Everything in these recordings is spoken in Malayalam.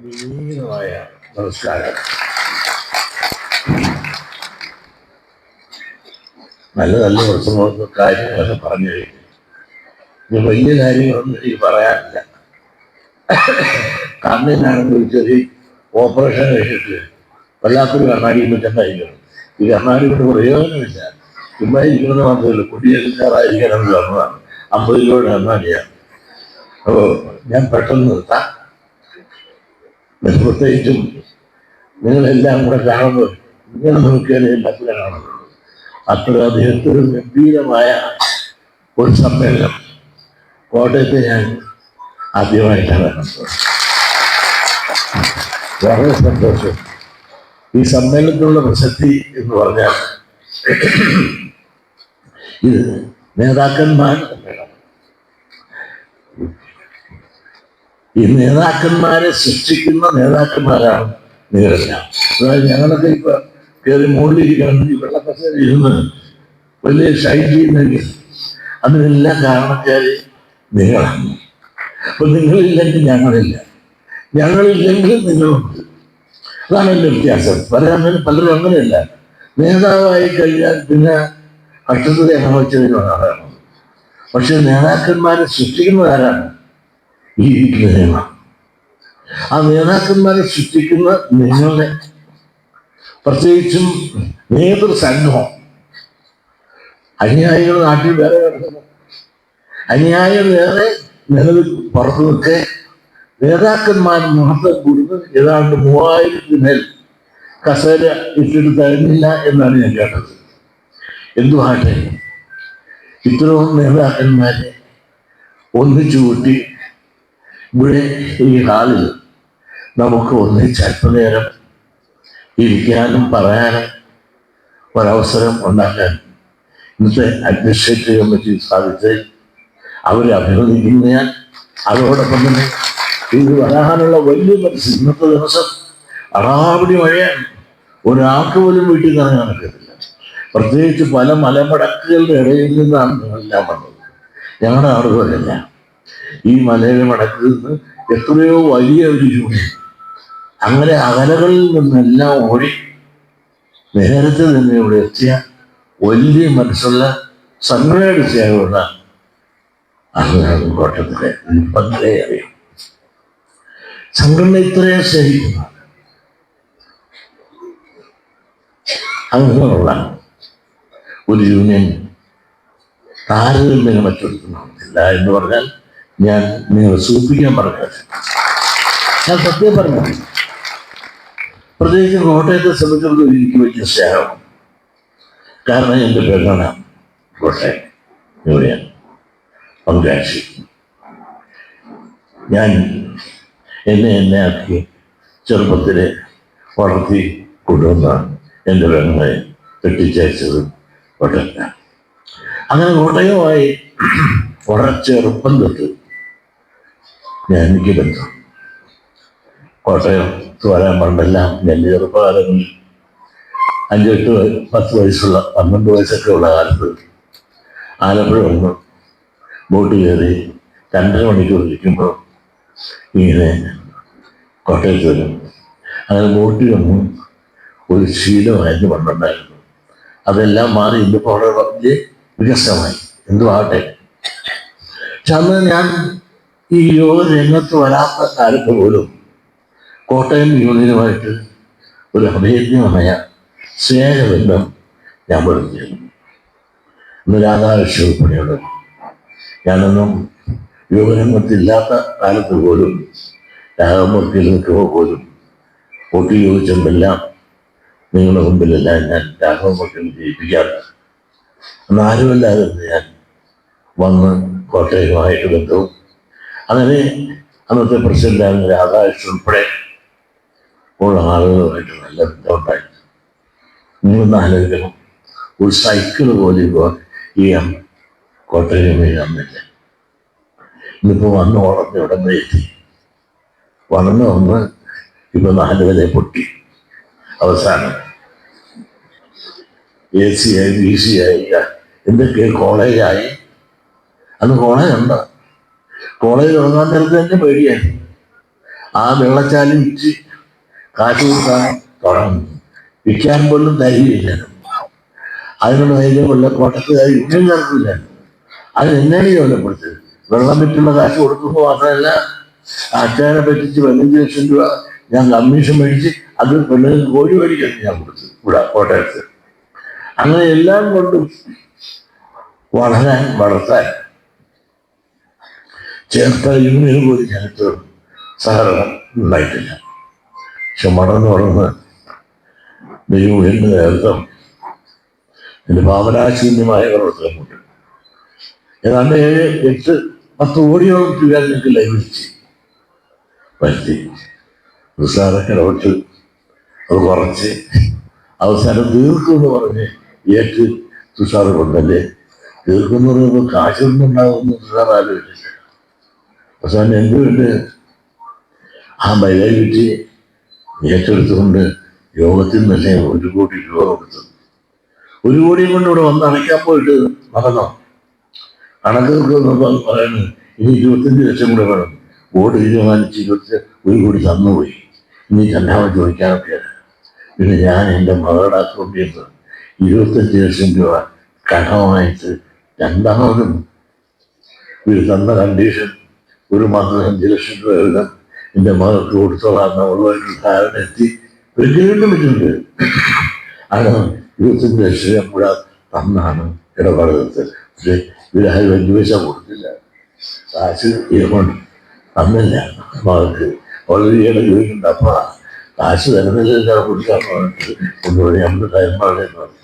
വിനീതമായ നമസ്കാരം. നല്ല നല്ല പ്രസംഗമൊക്കെ കാര്യങ്ങളൊക്കെ പറഞ്ഞു കഴിഞ്ഞു. ഇനി വലിയ കാര്യങ്ങളൊന്നും എനിക്ക് പറയാനില്ല. കണ്ണിനാണെങ്കിൽ ഒരു ചെറിയ ഓപ്പറേഷൻ കഴിച്ചിട്ട് വല്ലാത്തൊരു കണ്ണാടി ചെന്നായിരിക്കണം. ഈ കണ്ണാടി കൊണ്ട് പ്രയോജനമില്ല. ചുമ്മാ ഇരിക്കുന്നത് മാത്രമല്ല, കുട്ടിയെടുക്കാറായിരിക്കാനെന്ന് പറഞ്ഞതാണ്. 50 രൂപയുടെ കണ്ണാടിയാണ്. അപ്പോൾ ഞാൻ പെട്ടെന്ന് നിർത്താം. പ്രത്യേകിച്ചും നിങ്ങളെല്ലാം കൂടെ കാണുമ്പോൾ ഇങ്ങനെ നോക്കിയാലേ എല്ലാത്തിലും കാണുന്നുള്ളൂ. അത്ര അദ്ദേഹത്തിന് ഗംഭീരമായ ഒരു സമ്മേളനം കോട്ടയത്തെ ഞാൻ ആദ്യമായിട്ടാണ് കണ്ടത്. വളരെ സന്തോഷം. ഈ സമ്മേളനത്തിനുള്ള പ്രസക്തി എന്ന് പറഞ്ഞാൽ ഇത് നേതാക്കന്മാർ സമ്മേളനം. ഈ നേതാക്കന്മാരെ സൃഷ്ടിക്കുന്ന നേതാക്കന്മാരാണ് നിങ്ങളെല്ലാം. അതായത് ഞങ്ങളൊക്കെ ഇപ്പൊ കയറി മുകളിലിരിക്കണം, ഈ വെള്ളക്കസേര ഇരുന്ന് വലിയ ഷൈൻ ചെയ്യുന്നെങ്കിൽ അതിനെല്ലാം കാരണക്കാര് നിങ്ങളാണ്. അപ്പൊ നിങ്ങളില്ലെങ്കിൽ ഞങ്ങളില്ല, ഞങ്ങളില്ലെങ്കിൽ നിങ്ങളുണ്ട്. അതാണ് എൻ്റെ വ്യത്യാസം. പലരും അങ്ങനെയല്ല. നേതാവായി കഴിഞ്ഞാൽ പിന്നെ കഷ്ടത്തിൽ അനുഭവിച്ചതിന് ആളാണ്. പക്ഷെ നേതാക്കന്മാരെ സൃഷ്ടിക്കുന്നതാരാണ്? ഈ നിയമം. ആ നേതാക്കന്മാരെ സൃഷ്ടിക്കുന്ന നിങ്ങളെ, പ്രത്യേകിച്ചും നേതൃസംഘം. അനുയായികൾ നാട്ടിൽ വേറെ കിടക്കുന്നു, അനുയായികൾ വേറെ നിലവിൽ പുറത്തു നിൽക്കെ നേതാക്കന്മാർ മഹത്വം കൂടുന്നു. ഏതാണ്ട് 3000 മേൽ കസേര ഇട്ടിട്ട് തരുന്നില്ല എന്നാണ് ഞാൻ കേട്ടത്. എന്തുമാട്ടെ, ഇത്രയും നേതാക്കന്മാരെ ഒന്നിച്ചു കൂട്ടി ഇവിടെ ഈ ഹാളിൽ നമുക്ക് ഒന്നിച്ച് അല്പനേരം ഇരിക്കാനും പറയാനും ഒരവസരം ഉണ്ടാക്കാൻ ഇന്നത്തെ അഡ്മിനിസ്ട്രേറ്റീവ് കമ്മിറ്റി സാധിച്ച് അവരെ അഭിനന്ദിക്കുന്നു ഞാൻ. അതോടൊപ്പം തന്നെ ഇത് വരാനുള്ള വലിയ മനസ്സ്. ഇന്നത്തെ ദിവസം അടാപിടി മഴയാണ്. ഒരാൾക്ക് പോലും വീട്ടിൽ നിന്ന് നടക്കത്തില്ല. പ്രത്യേകിച്ച് പല മലമടക്കുകളുടെ ഇടയിൽ നിന്നാണ് നിങ്ങളെല്ലാം വന്നത്. ഞങ്ങളുടെ ആളുകളല്ല. ഈ മലയുടെ മടക്കിൽ നിന്ന് എത്രയോ വലിയ ഒരു യൂണിയൻ അങ്ങനെ അകലകളിൽ നിന്നെല്ലാം ഓടി നേരത്തെ തന്നെ ഇവിടെ എത്തിയ വലിയ മനസ്സുള്ള സംഘടന സേവന അങ്ങനെയാണ് കോട്ടത്തിലെ പത്രേ അറിയാം. സംഘടന ഇത്രയും സ്നേഹിക്കുന്ന അങ്ങനെയുള്ള ഒരു യൂണിയൻ താരതമ്യം മറ്റൊരുക്കുന്നില്ല എന്ന് പറഞ്ഞാൽ ഞാൻ നിങ്ങളെ സൂചിപ്പിക്കാൻ പറഞ്ഞത്. ഞാൻ സത്യം പറഞ്ഞു. പ്രത്യേകിച്ച് കോട്ടയത്തെ സംബന്ധിച്ചിടത്തോളം എനിക്ക് വലിയ സ്നേഹം. കാരണം എൻ്റെ പെണ്ണാണ് കോട്ടയം യൂണിയൻ പങ്കാശി. ഞാൻ എന്നെ ആക്കി ചെറുപ്പത്തിലെ വളർത്തി കൊണ്ടുവന്ന എൻ്റെ പെണ്ണെ കെട്ടിച്ചയച്ചത് കോട്ടയത്താണ്. അങ്ങനെ കോട്ടയവുമായി വളരെ ചെറുപ്പം തൊട്ട് എനിക്ക് ബന്ധം. കോട്ടയത്ത് വരാൻ പണ്ടെല്ലാം ഞാൻ ചെറുപ്പകാലങ്ങളിൽ 5, 8, 10 വയസ്സുള്ള 12 വയസ്സൊക്കെ ഉള്ള കാലത്ത് ആലപ്പുഴ വന്ന് ബോട്ട് കയറി 2.5 മണിക്കൂർ ഇരിക്കുമ്പോൾ ഇങ്ങനെ കോട്ടയത്ത് വരും. അങ്ങനെ ബോട്ടിൽ വന്ന് ഒരു ശീലമായിരുന്നു പണ്ടുണ്ടായിരുന്നു. അതെല്ലാം മാറി ഇന്നിപ്പോൾ വളരെ വലിയ വികസനമായി. എന്തുമാകട്ടെ, പക്ഷെ അന്ന് ഞാൻ ഈ യോഗ രംഗത്ത് വരാത്ത കാലത്ത് പോലും കോട്ടയം യൂണിയനുമായിട്ട് ഒരു അഭേദ്യമായ സ്നേഹബന്ധം ഞാൻ വളർത്തിയിരുന്നു. ഇന്ന് രാധാകൃഷ്ണൻ ഉൾപ്പെടെയുള്ളത് ഞാനൊന്നും യോഗരംഗത്തില്ലാത്ത കാലത്ത് പോലും രാഘവമൂർത്തിയിൽ നിൽക്കുമ്പോൾ പോലും വോട്ട് ചോദിച്ചെല്ലാം നിങ്ങളുടെ മുമ്പിലെല്ലാം ഞാൻ രാഘവമൂർത്തിയിൽ ജയിപ്പിക്കാറുണ്ട്. അന്ന് ആരുമല്ലാതെ ഞാൻ വന്ന് കോട്ടയവുമായിട്ട് ബന്ധവും അങ്ങനെ അന്നത്തെ പ്രസിഡന്റാണ് രാധാകൃഷ്ണൻ ഉൾപ്പെടെ ഉള്ള ആളുകളുമായിട്ട് നല്ല ബന്ധമുണ്ടായി. നിങ്ങളൊന്ന് ആലോചിക്കണം, ഒരു സൈക്കിൾ പോലെ ഇപ്പോൾ ഈ കോട്ടയം അന്നില്ല. ഇന്നിപ്പോൾ വന്ന് വളർന്ന് ഇവിടെ എത്തി. വളർന്ന് വന്ന് ഇപ്പൊ 4 വില പൊട്ടി. അവസാനം AC ആയി, BC ആയി, എന്തൊക്കെ കോളേജായി. അന്ന് കോളേജ് ഉണ്ടോ? കോളേജ് തുടങ്ങാൻ നേരത്തെ തന്നെ പേടിയായി. ആ വെള്ളച്ചാലി വിറ്റ് കാശ് കൊടുക്കാൻ തുടങ്ങും. വിൽക്കാൻ പോലും ധൈര്യമില്ല. അതിനുള്ള ധൈര്യമുള്ള കോട്ടത്തുകാർ യുദ്ധം നടക്കില്ല. അത് എന്നെയാണ് കൊല്ലപ്പെടുത്തത്. വെള്ളം വിറ്റുള്ള കാശ് കൊടുക്കുമ്പോൾ മാത്രമല്ല, അച്ഛനെ പറ്റിച്ച് 15 ലക്ഷം രൂപ ഞാൻ കമ്മീഷൻ മേടിച്ച് അത് പെണ്ണുങ്ങൾക്ക് കോഴി മേടിക്കാൻ ഞാൻ കൊടുത്തു ഇവിടെ കോട്ടയത്ത്. അങ്ങനെ എല്ലാം കൊണ്ടും വളർത്താൻ ചേർത്ത യൂണിയൻ പോലും ഞങ്ങൾക്ക് സഹകരണം ഉണ്ടായിട്ടില്ല. പക്ഷെ വളർന്ന് യൂണിയന്റെ നേതൃത്വം എൻ്റെ ഭാവനാശൂന്യമായ പ്രവർത്തനമുണ്ട്. ഏതാണ്ട് 7-8-10 കോടിയോളം രൂപ ഞങ്ങൾക്ക് ലഭിച്ച് വരുത്തി. നിസ്സാരൊക്കെ ഇടപെട്ട് അത് കുറച്ച് അവസാനം തീർക്കുമെന്ന് പറഞ്ഞ് ഏറ്റ് തുഷാർ കൊണ്ടല്ലേ. തീർക്കുമെന്ന് പറയുമ്പോൾ കാശൊന്നും ഉണ്ടാകുമെന്ന് തുഷാർ ആലോചിച്ചില്ല. അവസാനം എന്തുകൊണ്ട് ആ ബൈലായി വിറ്റ് ഏറ്റെടുത്തുകൊണ്ട് യോഗത്തിൽ തന്നെ 1 കോടി രൂപ കൊടുത്തു. 1 കോടിയും കൊണ്ട് ഇവിടെ വന്ന് അടയ്ക്കാൻ പോയിട്ട് നടന്നോ? കണക്കൊക്കെ പറയുന്നത് ഇനി 25 ലക്ഷം കൂടെ വേണം. ബോർഡ് തീരുമാനിച്ച് 1 കോടി തന്നുപോയി. ഇനി രണ്ടാമത് ചോദിക്കാനൊക്കെ. പിന്നെ ഞാൻ എൻ്റെ മകളുടെ അക്കൗണ്ടിൽ നിന്ന് 25 ലക്ഷം രൂപ കടമായിട്ട് രണ്ടാമതും ഇവർ തന്ന കണ്ടീഷൻ 1 മാസം 5 ലക്ഷം രൂപ എഴുതാൻ എൻ്റെ മകൾക്ക് കൊടുത്തോളാമെന്നുള്ളൊരു ധാരണ എത്തി. വീണ്ടും പറ്റുന്നുണ്ട്. അത് 25 ലക്ഷം രൂപ കൂടെ തന്നാണ് ഇടപാടുന്നത്. പക്ഷെ ഇവരാരും 5 പൈസ കൊടുത്തില്ല. കാശ് ഇതുകൊണ്ട് തന്നില്ല മകൾക്ക്. വളരെ ചോദിക്കുന്നുണ്ട്, അപ്പ കാശ് തരുന്നില്ല കൊടുക്കാൻ പറഞ്ഞിട്ട് ഒന്നുകൂടി നമ്മുടെ കൈമാറെന്ന് പറഞ്ഞു.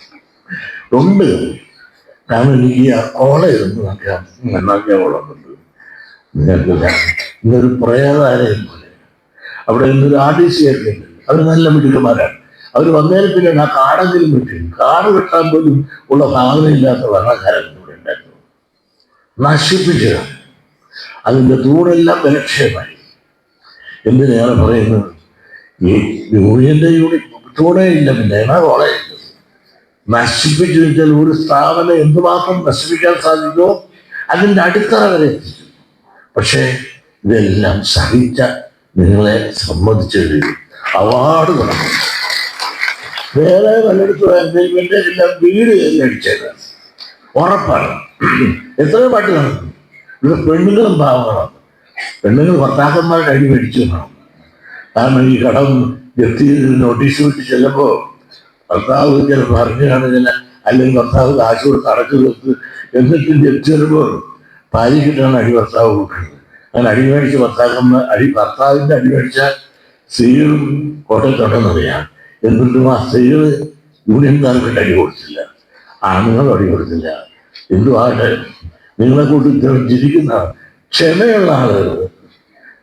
ഉണ്ട്. കാരണം എനിക്ക് ആ കോളേജൊന്നും നന്നാക്കിയാൽ കൊള്ളുന്നുണ്ട്. നിങ്ങൾക്കില്ല. ഇന്നൊരു പ്രേതാലയം പോലെ അവിടെ ഇന്നൊരു RDC ഒക്കെ ഉണ്ട്. അവർ നല്ല മിടുക്കന്മാരാണ്. അവർ വന്നതിന് പിന്നെ ആ കാടെങ്കിലും കിട്ടും. കാട് കിട്ടാൻ പോലും ഉള്ള സാധനമില്ലാത്ത ഭരണക്കാരൻ ഇവിടെ ഉണ്ടായിരുന്നു. നശിപ്പിച്ച് അതിൻ്റെ തൂണെല്ലാം ബലക്ഷയമായി. എന്തിനാണ് പറയുന്നത്? ഈ യൂണിയന്റെ തൂണേ ഇല്ല, പിന്നെ കോളേജ് നശിപ്പിച്ചു വെച്ചാൽ ഒരു സ്ഥാപനം എന്തുമാത്രം നശിപ്പിക്കാൻ സാധിക്കുമോ അതിൻ്റെ അടിത്തറ വരെ. പക്ഷേ ഇതെല്ലാം സഹിച്ച നിങ്ങളെ സംബന്ധിച്ച് അവാർഡ് തുടങ്ങും. വേറെ പലയിടത്തും എല്ലാം വീട് കയറി അടിച്ചേക്കാം ഉറപ്പാണ്. എത്രയോ പാട്ട് നടക്കും. ഇവിടെ പെണ്ണുങ്ങളും പാവങ്ങളാണ്. പെണ്ണുങ്ങൾ ഭർത്താക്കന്മാരുടെ അടി മേടിച്ചു വേണം. കാരണം ഈ കടം ജപ്തി നോട്ടീസ് വിട്ട് ചെല്ലുമ്പോൾ ഭർത്താവ് ചിലപ്പോൾ അറിഞ്ഞു കാണില്ല, അല്ലെങ്കിൽ ഭർത്താവ് കാശ് കൊടുത്ത് അടച്ചു കൊടുത്ത് എന്നിട്ട് ജപ്തി വരുമ്പോൾ ഭാര്യക്കിട്ടാണ് അടി ഭർത്താവ് കൊടുക്കുന്നത്. അങ്ങനെ അടി മേടിച്ച് ഭർത്താവിൻ്റെ അടി മേടിച്ച സ്ത്രീകളും കോട്ടയത്തുണ്ടെന്നറിയാം. എന്നിട്ടും ആ സ്ത്രീകൾ യൂണിയൻകാർക്ക് അടി കൊടുത്തില്ല, ആണുങ്ങൾ അടി കൊടുത്തില്ല. എന്തുവാകട്ടെ, നിങ്ങളെ കൂട്ടി ചിരിക്കുന്ന ക്ഷമയുള്ള ആളുകൾ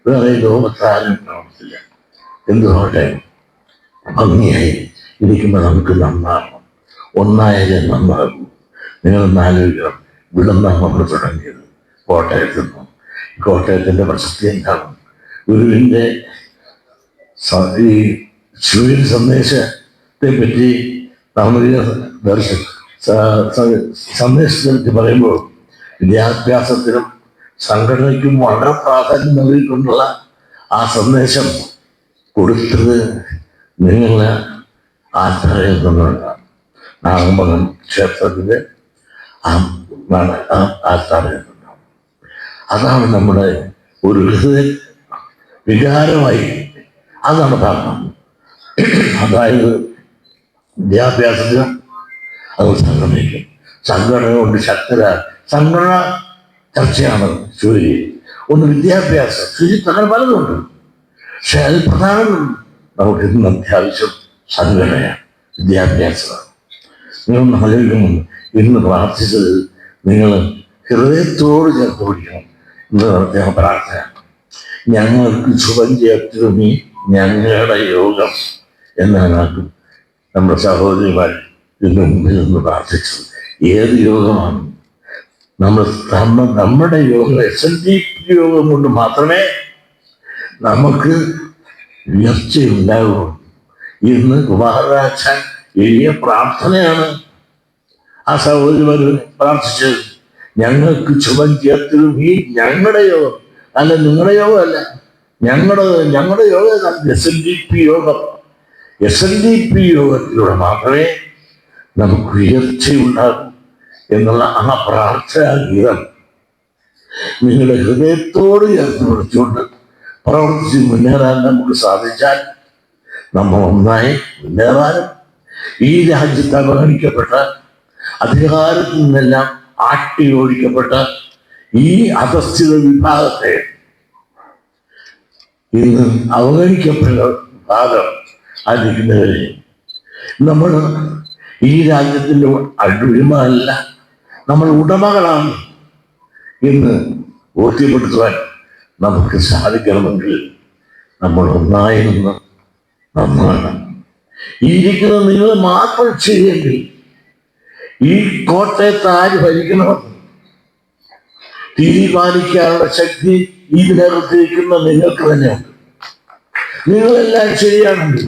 വേറെ ലോകത്താരും കാണത്തില്ല. എന്തുവാകട്ടെ, ഭംഗിയായി ഇരിക്കുമ്പോൾ നമുക്ക് നന്നാകണം. ഒന്നായാലും നന്നാകും. നിങ്ങളൊന്ന് ആലോചിക്കണം. വിളമ്പാൻ നമ്മൾ തുടങ്ങിയത് കോട്ടയത്തു നിന്നും. കോട്ടയത്തിൻ്റെ പ്രസക്തി എന്താണ്? ഗുരുവിൻ്റെ ഈ ശിവൻ സന്ദേശത്തെ പറ്റി സന്ദേശത്തെ പറ്റി പറയുമ്പോൾ വിദ്യാഭ്യാസത്തിനും സംഘടനയ്ക്കും വളരെ പ്രാധാന്യം നൽകിക്കൊണ്ടുള്ള ആ സന്ദേശം കൊടുത്തത് നിങ്ങളെ ആശ്രയം കൊണ്ടാണ്. നാഗമ്പടം ക്ഷേത്രത്തിൻ്റെ ആസ്ഥാനം. അതാണ് നമ്മുടെ ഒരു ഹൃദയ വികാരമായി അതാണ് ഭാഗം. അതായത് വിദ്യാഭ്യാസത്തിനും അത് സംഘടനയ്ക്കും. സംഘടന കൊണ്ട് സംഘടന ചർച്ചയാണ് ജോലി. ഒന്ന് വിദ്യാഭ്യാസം, അങ്ങനെ പലതുണ്ട്. പക്ഷെ അതിൽ പ്രധാനം നമുക്ക് ഇന്ന് അത്യാവശ്യം സംഘടനയാണ്, വിദ്യാഭ്യാസമാണ്. നിങ്ങളൊന്ന് ആലോചിക്കുമ്പോൾ ഇന്ന് പ്രാർത്ഥിച്ചത് നിങ്ങൾ ഹൃദയത്തോട് ചേർത്ത് പിടിക്കണം. ഇന്ന് നടത്തിയ പ്രാർത്ഥന, ഞങ്ങൾക്ക് ശുഭം ചേർത്തിരുന്നീ ഞങ്ങളുടെ യോഗം എന്നാണ് നമ്മുടെ സഹോദരിമാർ ഇതിന് മുമ്പിൽ നിന്ന് പ്രാർത്ഥിച്ചത്. ഏത് യോഗമാണ്? നമ്മുടെ യോഗം SNDP യോഗം കൊണ്ട് മാത്രമേ നമുക്ക് ഉയർച്ചയുണ്ടാകുള്ളൂ. ഇന്ന് കുമാരരാജൻ എളിയ പ്രാർത്ഥനയാണ് ആ സഹോദരിമാർ പ്രാർത്ഥിച്ചത്. ഞങ്ങൾക്ക് ശുഭം ചേർത്തിരും ഈ ഞങ്ങളുടെ യോഗം, അല്ല നിങ്ങളുടെ യോഗമല്ല. ഞങ്ങളുടെ യോഗം SNDP യോഗത്തിലൂടെ മാത്രമേ നമുക്ക് ഉയർച്ചയുണ്ടാകും എന്നുള്ള ആ പ്രാർത്ഥനാ ഗീതം നിങ്ങളുടെ ഹൃദയത്തോട് ചേർത്ത് പിടിച്ചുകൊണ്ട് പ്രവർത്തിച്ച് മുന്നേറാൻ നമുക്ക് സാധിച്ചാൽ നമ്മൾ ഒന്നായി മുന്നേറാനും ഈ രാജ്യത്ത് അവഗണിക്കപ്പെട്ട അധികാരത്തിൽ നിന്നെല്ലാം ആട്ടി ഓടിക്കപ്പെട്ട ഈ അധസ്ഥിത വിഭാഗത്തെ ഇന്ന് അവഗണിക്കപ്പെട്ട വിഭാഗം ആയിരിക്കുന്നവരെ നമ്മൾ ഈ രാജ്യത്തിൻ്റെ അടിമയല്ല, നമ്മൾ ഉടമകളാണ് എന്ന് ബോധ്യപ്പെടുത്തുവാൻ നമുക്ക് സാധിക്കണമെങ്കിൽ നമ്മൾ ഒന്നായി നിന്ന് നന്നാണ്. ഈ ഇരിക്കുന്ന നിങ്ങൾ മാത്രം ശരിയെങ്കിൽ ഈ കോട്ടയത്ത് ആര് ഭരിക്കണമെന്ന് തീരുമാനിക്കാനുള്ള ശക്തി ഇതിനകത്തിരിക്കുന്ന നിങ്ങൾക്ക് തന്നെയുണ്ട്. നിങ്ങളെല്ലാം ശരിയാണെങ്കിൽ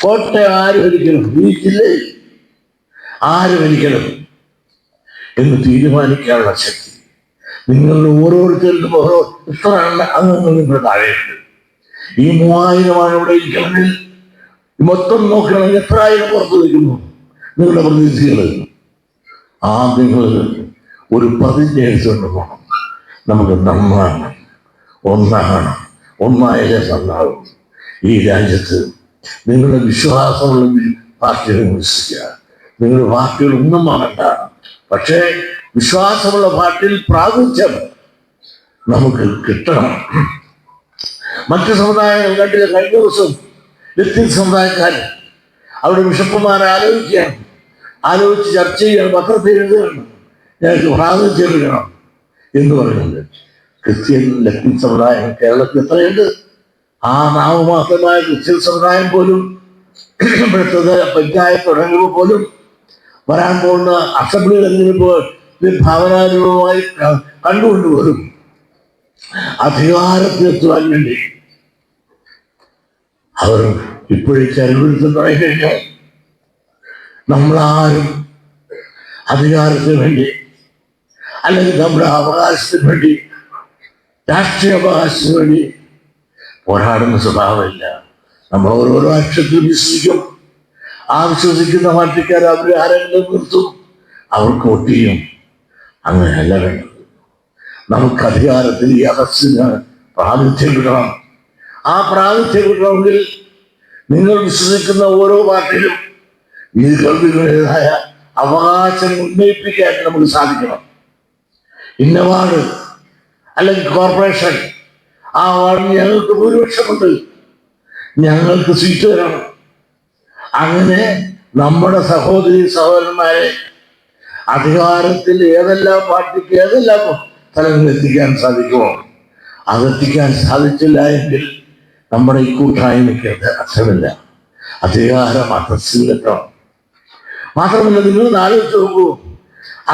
കോട്ടയം ആര് ഭരിക്കണം, ഈ ജില്ലയിൽ ആര് ഭരിക്കണം എന്ന് തീരുമാനിക്കാനുള്ള ശക്തി നിങ്ങളുടെ ഓരോരുത്തർക്കും ഓരോ ഇത്ര അംഗങ്ങൾ നിങ്ങളുടെ താഴെയുണ്ട്. ഈ 3000 ഇവിടെ ഇരിക്കണമെങ്കിൽ മൊത്തം നോക്കണമെങ്കിൽ എത്ര ആയിരം പുറത്ത് വയ്ക്കുന്നു നിങ്ങളുടെ പ്രതിനിധികൾ. ആ നിങ്ങൾ ഒരു പ്രതിജ്ഞ എടുത്തുകൊണ്ട് പോകണം. നമുക്ക് നന്നാണ്, ഒന്നാകണം, ഒന്നായാലേ നന്നാകും. ഈ രാജ്യത്ത് നിങ്ങളുടെ വിശ്വാസമുള്ള പാർട്ടികളെ വിശ്വസിക്കുക. നിങ്ങളുടെ പാർട്ടികളൊന്നും വേണ്ട, പക്ഷേ വിശ്വാസമുള്ള പാർട്ടിയിൽ പ്രാതിനിധ്യം നമുക്ക് കിട്ടണം. മറ്റ് സമുദായങ്ങൾ കണ്ടില്ല. കഴിഞ്ഞ ദിവസം വ്യത്യസ്ത സമുദായക്കാർ അവിടെ ബിഷപ്പുമാരെ ആലോചിച്ച് ചർച്ച ചെയ്യണം, പത്രത്തിൽ എഴുതുകയാണ്, ഞങ്ങൾക്ക് പ്രാതിനിധ്യം കിട്ടണം എന്ന് പറയുന്നുണ്ട്. ക്രിസ്ത്യൻ ലത്തീൻ സമുദായം കേരളത്തിൽ എത്രയുണ്ട്? ആ നാമമാത്രമായ ക്രിസ്ത്യൻ സമുദായം പോലും ഇവിടുത്തെ പഞ്ചായത്ത് തുടങ്ങുമ്പോൾ പോലും വരാൻ പോകുന്ന അസംബ്ലി തെരഞ്ഞെടുപ്പ് ഭാവനാരൂപമായി കണ്ടുകൊണ്ടുപോലും അധികാരത്തിലെത്തുവാൻ വേണ്ടി അവർ ഇപ്പോഴേ ചരിവിടുത്തം തുടങ്ങിക്കഴിഞ്ഞാൽ നമ്മളാരും അധികാരത്തിന് വേണ്ടി അല്ലെങ്കിൽ നമ്മുടെ അവകാശത്തിന് വേണ്ടി, രാഷ്ട്രീയ അവകാശത്തിന് വേണ്ടി പോരാടുന്ന സ്വഭാവമില്ല. നമ്മൾ ഓരോരോ അക്ഷരത്തിൽ വിശ്വസിക്കും. ആ വിശ്വസിക്കുന്ന പാർട്ടിക്കാർ അവർ ആരെങ്കിലും നിർത്തും, അവർക്ക് വോട്ട് ചെയ്യും. അങ്ങനെയല്ല വേണ്ടത്. നമുക്ക് അധികാരത്തിൽ ഈ അഹസ്സിന് പ്രാതിനിധ്യം കിട്ടണം. ആ പ്രാതിനിധ്യം കിട്ടണമെങ്കിൽ നിങ്ങൾ വിശ്വസിക്കുന്ന ഓരോ പാർട്ടിയിലും ഈ ഗൾവികളുടേതായ അവകാശം ഉന്നയിപ്പിക്കാൻ നമുക്ക് സാധിക്കണം. ഇന്ന വാർഡ് അല്ലെങ്കിൽ കോർപ്പറേഷൻ, ആ വാർഡിന് ഞങ്ങൾക്ക് ഭൂരിപക്ഷമുണ്ട്, ഞങ്ങൾക്ക് സീറ്റ് തരണം. അങ്ങനെ നമ്മുടെ സഹോദരി സഹോദരന്മാരെ അധികാരത്തിൽ ഏതെല്ലാം പാർട്ടിക്ക് ഏതെല്ലാം സ്ഥലങ്ങളിൽ എത്തിക്കാൻ സാധിക്കുമോ അതെത്തിക്കാൻ സാധിച്ചില്ല എങ്കിൽ നമ്മുടെ ഈ കൂട്ടായ്മയ്ക്ക് അത് അർത്ഥമില്ല. അധികാരം അധസ്ഥിതം മാത്രമല്ല, നിങ്ങൾ ആലോചിച്ച് നോക്കൂ,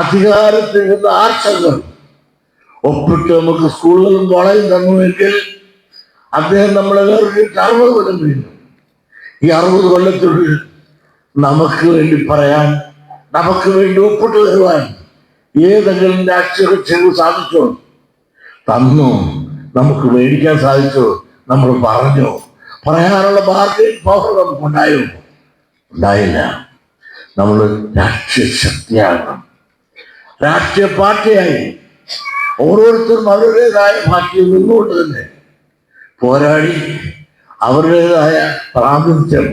അധികാരത്തിൽ നിന്ന് ആർച്ചകൾ ഒപ്പിട്ട് നമുക്ക് സ്കൂളുകളും കോളേജും തന്നുവെങ്കിൽ അദ്ദേഹം നമ്മളെ വേറെ 60 കൊല്ലം കഴിഞ്ഞു. ഈ 60 കൊല്ലത്തിനുള്ളിൽ നമുക്ക് വേണ്ടി പറയാൻ, നമുക്ക് വേണ്ടി ഒപ്പിട്ട് തരുവാൻ ഏതെങ്കിലും രാഷ്ട്രീയ കക്ഷികൾ സാധിച്ചോ? തന്നോ? നമുക്ക് മേടിക്കാൻ സാധിച്ചോ? നമ്മൾ പറഞ്ഞോ? പറയാനുള്ള ബാർഗൈൻ പവർ നമുക്കുണ്ടായോ? ഉണ്ടായില്ല. നമ്മൾ രാഷ്ട്രീയ ശക്തിയാകണം, രാഷ്ട്രീയ പാർട്ടിയായി ഓരോരുത്തരും അവരുടേതായ പാർട്ടിയിൽ നിന്നുകൊണ്ട് തന്നെ പോരാടി അവരുടേതായ പ്രാതിനിധ്യം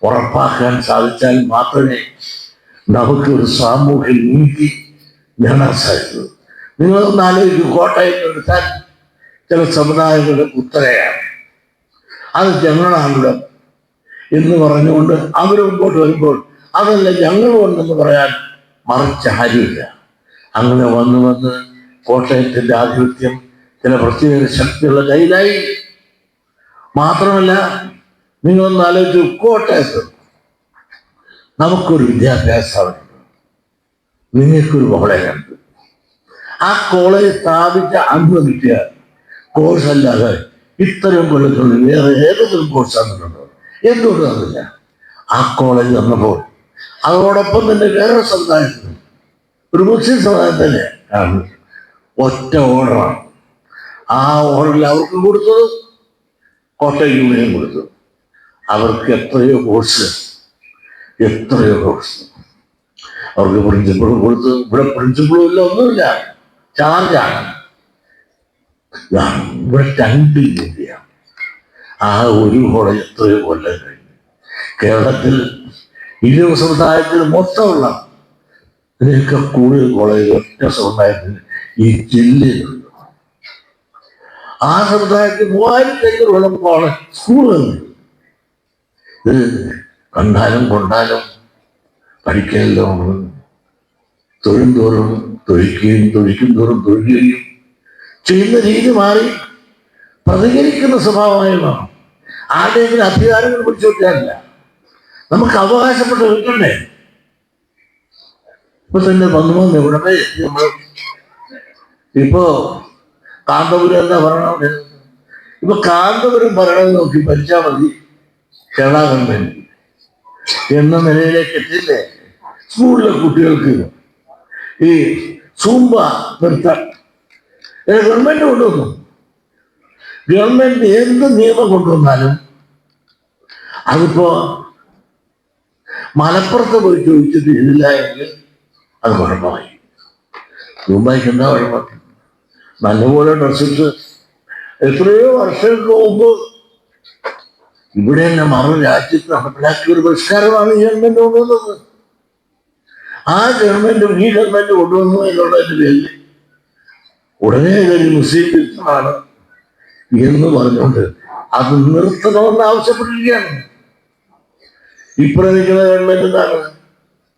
ഉറപ്പാക്കാൻ സാധിച്ചാൽ മാത്രമേ നമുക്കൊരു സാമൂഹ്യ നീതി നേടാൻ സാധിക്കൂ. നിങ്ങളൊന്ന് ആലോചിക്കും, കോട്ടയം എടുത്താൽ ചില സമുദായങ്ങളുടെ കുത്തകയാണ്, അത് ഞങ്ങളാണ് എന്ന് പറഞ്ഞുകൊണ്ട് അവർ മുമ്പോട്ട് വരുമ്പോൾ അതല്ല ഞങ്ങൾ വന്നെന്ന് പറയാൻ മറിച്ച് ആരുമില്ല. അങ്ങനെ വന്ന് കോട്ടയത്തിൻ്റെ ആധിപത്യം ചില പ്രത്യേക ശക്തിയുള്ള കയ്യിലായി. മാത്രമല്ല, നിങ്ങളൊന്ന് ആലോചിച്ചു, കോട്ടയത്ത് നമുക്കൊരു വിദ്യാഭ്യാസ സ്ഥാപനമുണ്ട്, നിങ്ങൾക്കൊരു കോളേജുണ്ട്. ആ കോളേജ് സ്ഥാപിച്ച അന്ന് കിട്ടിയ കോഴ്സ് അല്ലാതെ ഇത്തരം കൊല്ലത്തുള്ളിൽ വേറെ ഏതെങ്കിലും കോഴ്സ് തന്നിട്ടുണ്ടോ? എന്തുകൊണ്ട് തന്നില്ല? ആ കോളേജ് തന്നപ്പോൾ അതോടൊപ്പം തന്നെ വേറെ സമുദായത്തിന്, ഒരു മുസ്ലിം സമുദായം തന്നെ ഒറ്റ ഓർഡറാണ്. ആ ഓർഡറിൽ അവർക്ക് കൊടുത്തത് കോട്ടയം യൂണിയൻ കൊടുത്തു. അവർക്ക് എത്രയോ കോഴ്സ് അവർക്ക് പ്രിൻസിപ്പളും കൊടുത്തു. ഇവിടെ പ്രിൻസിപ്പളും ഇല്ല, ഒന്നുമില്ല, ചാർജാണ്. ഇവിടെ 2 ജില്ലയാണ്. ആ ഒരു കോളേജ് എത്രയോ കൊല്ലം കഴിഞ്ഞു. കേരളത്തിൽ 20 സമുദായത്തിൽ മൊത്തമുള്ള ഇതിനൊക്കെ കൂടുതൽ കോളേജ് ഒറ്റ സമുദായത്തിന് ഈ ജില്ലയിലുണ്ട്. ആ സമുദായത്തിൽ 3500 കോളേജ് സ്കൂളുകളുണ്ട്. ഇത് കണ്ടാലും കൊണ്ടാലും പഠിക്കാനല്ലോ തൊഴിൽതോറും തൊഴിക്കും തോറും തൊഴിലുകയും ചെയ്യുന്ന രീതി മാറി പ്രതികരിക്കുന്ന സ്വഭാവമായി വേണം. ആരുടെയെങ്കിലും അധികാരങ്ങൾ പിടിച്ചു വെക്കാനില്ല. നമുക്ക് അവകാശപ്പെട്ട് വെക്കണ്ടേ? ഇപ്പൊ തന്നെ വന്നു ഇവിടെ നമ്മൾ ഇപ്പോ കാന്തപുരം എന്താ ഭരണം? ഇപ്പൊ കാന്തപുരം ഭരണം നോക്കി ഭരിച്ചാൽ മതി കേരള ഗവൺമെന്റ് എന്ന നിലയിലേക്ക് എത്തില്ലേ? സ്കൂളിലെ കുട്ടികൾക്ക് ഈ സൂംബ നിർത്താൻ ഗവൺമെന്റ് കൊണ്ടുവന്നു. ഗവൺമെന്റ് എന്ത് നിയമം കൊണ്ടുവന്നാലും അതിപ്പോ മലപ്പുറത്ത് പോയി ചോദിച്ചിട്ട് ഇതില്ല എങ്കിൽ അത് കുഴപ്പമായി. സൂംബയ്ക്ക് എന്താ കുഴപ്പം? നല്ലപോലെ ഡ്രസ്സിട്ട് എത്രയോ വർഷങ്ങൾക്ക് മുമ്പ് ഇവിടെ തന്നെ മറു രാജ്യത്ത് നടപ്പിലാക്കിയ ഒരു പരിഷ്കാരമാണ് ഈ ഗവൺമെന്റ് കൊണ്ടുവന്നത്. ആ ഗവൺമെന്റ് ഈ ഗവൺമെന്റ് കൊണ്ടുവന്നു എന്നുള്ളതിന്റെ പേരിൽ ഉടനെ മുസ്ലിം വിരുദ്ധമാണ് എന്ന് പറഞ്ഞുകൊണ്ട് അത് നിർത്തണമെന്ന് ആവശ്യപ്പെട്ടിരിക്കുകയാണ്. ഇപ്രതിക്കുന്ന ഗവൺമെന്റ് എന്താണ്?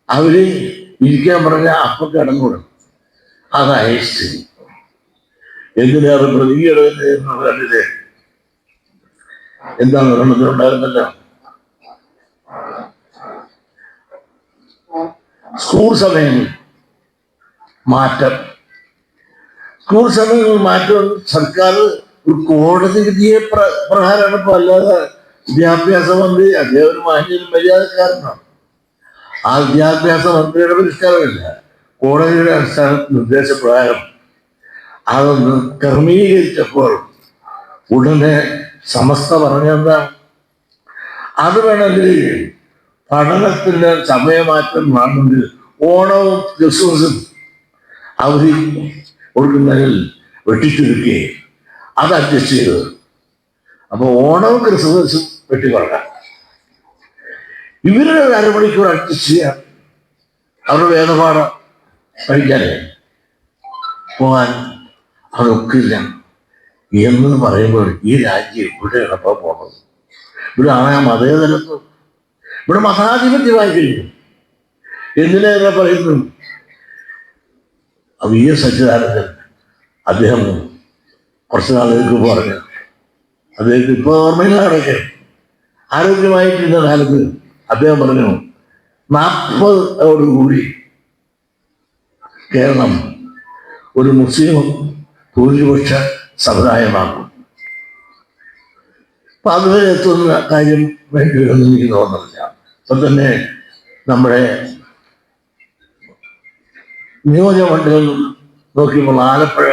അവര് ഇരിക്കാൻ പറഞ്ഞ അപ്പം കടന്നുവിടും. അതായ സ്ഥിതി. എന്തിനേറെ പ്രതികരണ എന്താണ് ഒരെണ്ണത്തിലുണ്ടായിരുന്നല്ലോ, സ്കൂൾ സമയങ്ങൾ മാറ്റം. സ്കൂൾ സമയങ്ങൾ മാറ്റം സർക്കാർ ഒരു കോടതി വിധിയെ പ്രകാരമാണ്. ഇപ്പൊ അല്ലാതെ വിദ്യാഭ്യാസ മന്ത്രി അദ്ദേഹം ഒരു മാന്യനും മര്യാദക്കാരനാണ്. ആ വിദ്യാഭ്യാസ മന്ത്രിയുടെ പരിഷ്കാരമില്ല, കോടതിയുടെ അടിസ്ഥാന നിർദ്ദേശപ്രകാരം അതൊന്ന് ക്രമീകരിച്ചപ്പോൾ ഉടനെ സമസ്ത പറഞ്ഞെന്താണ്? അത് വേണമെങ്കിൽ പഠനത്തിന്റെ സമയമാറ്റം വേണമെങ്കിൽ ഓണവും ക്രിസ്മസും അവധി കൊടുക്കുന്നതിൽ വെട്ടിച്ചുരുക്കുകയും അത് അഡ്ജസ്റ്റ് ചെയ്തത്. അപ്പൊ ഓണവും ക്രിസ്മസും വെട്ടിക്കൊള്ളാം. ഇവരുടെ 1/2 മണിക്കൂർ അഡ്ജസ്റ്റ് ചെയ്യാൻ അവരുടെ വേദപാഠം പഠിക്കാനേ പോകാൻ അതൊക്കില്ല എന്ന് പറയുമ്പോൾ ഈ രാജ്യം ഇവിടെയാണ് ഇപ്പോൾ പോകുന്നത്. ഇവിടെ ആണ് ആ മതേതരത്വം, ഇവിടെ മതാധിപത്യമായി കഴിഞ്ഞു. എന്തിനാ പറയുന്നു? VS അച്യുതാനന്ദൻ അദ്ദേഹം കുറച്ച് നാളുകൾക്ക് പറഞ്ഞു, അദ്ദേഹത്തിന് ഇപ്പോൾ ഓർമ്മയിലാണൊക്കെ ആരോഗ്യമായിട്ടിരുന്ന കാലത്ത് അദ്ദേഹം പറഞ്ഞു 40ഓടുകൂടി കേരളം ഒരു മുസ്ലിം ഭൂരിപക്ഷ സമുദായമാകും. അപ്പൊ അതുവരെ എത്തുന്ന കാര്യം വേണ്ടിവരുമെന്ന് എനിക്ക് തോന്നുന്നില്ല. അപ്പൊ തന്നെ നമ്മുടെ നിയോജകമണ്ഡലം നോക്കിയപ്പോൾ ആലപ്പുഴ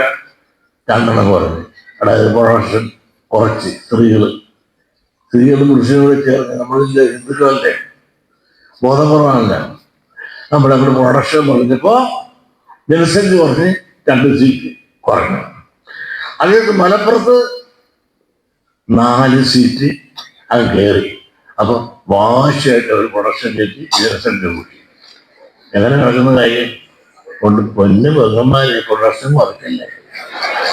2 പറഞ്ഞു. അതായത് പ്രൊഡക്ഷൻ കുറച്ച് സ്ത്രീകളും പുരുഷനോട് ചേർന്ന് നമ്മളിൻ്റെ ഹിന്ദുക്കളുടെ ബോധപൂർവമല്ല നമ്മുടെ അങ്ങോട്ട് പ്രൊഡക്ഷൻ പറഞ്ഞപ്പോ ജനസംഖ്യ കുറഞ്ഞ് 2 സീറ്റ് കുറഞ്ഞു. അതിലേക്ക് മലപ്പുറത്ത് 4 സീറ്റ് അത് കയറി. അപ്പൊ വാശിയായിട്ട് ഒരു പ്രൊഡക്ഷൻ കയറ്റി ജനസംഖ്യ കൂട്ടി. എങ്ങനെ നടക്കുന്ന കാര്യം കൊണ്ട് പൊന്നു ബഹന്മാര് പ്രൊഡക്ഷൻ കുറയ്ക്കല്ലേ,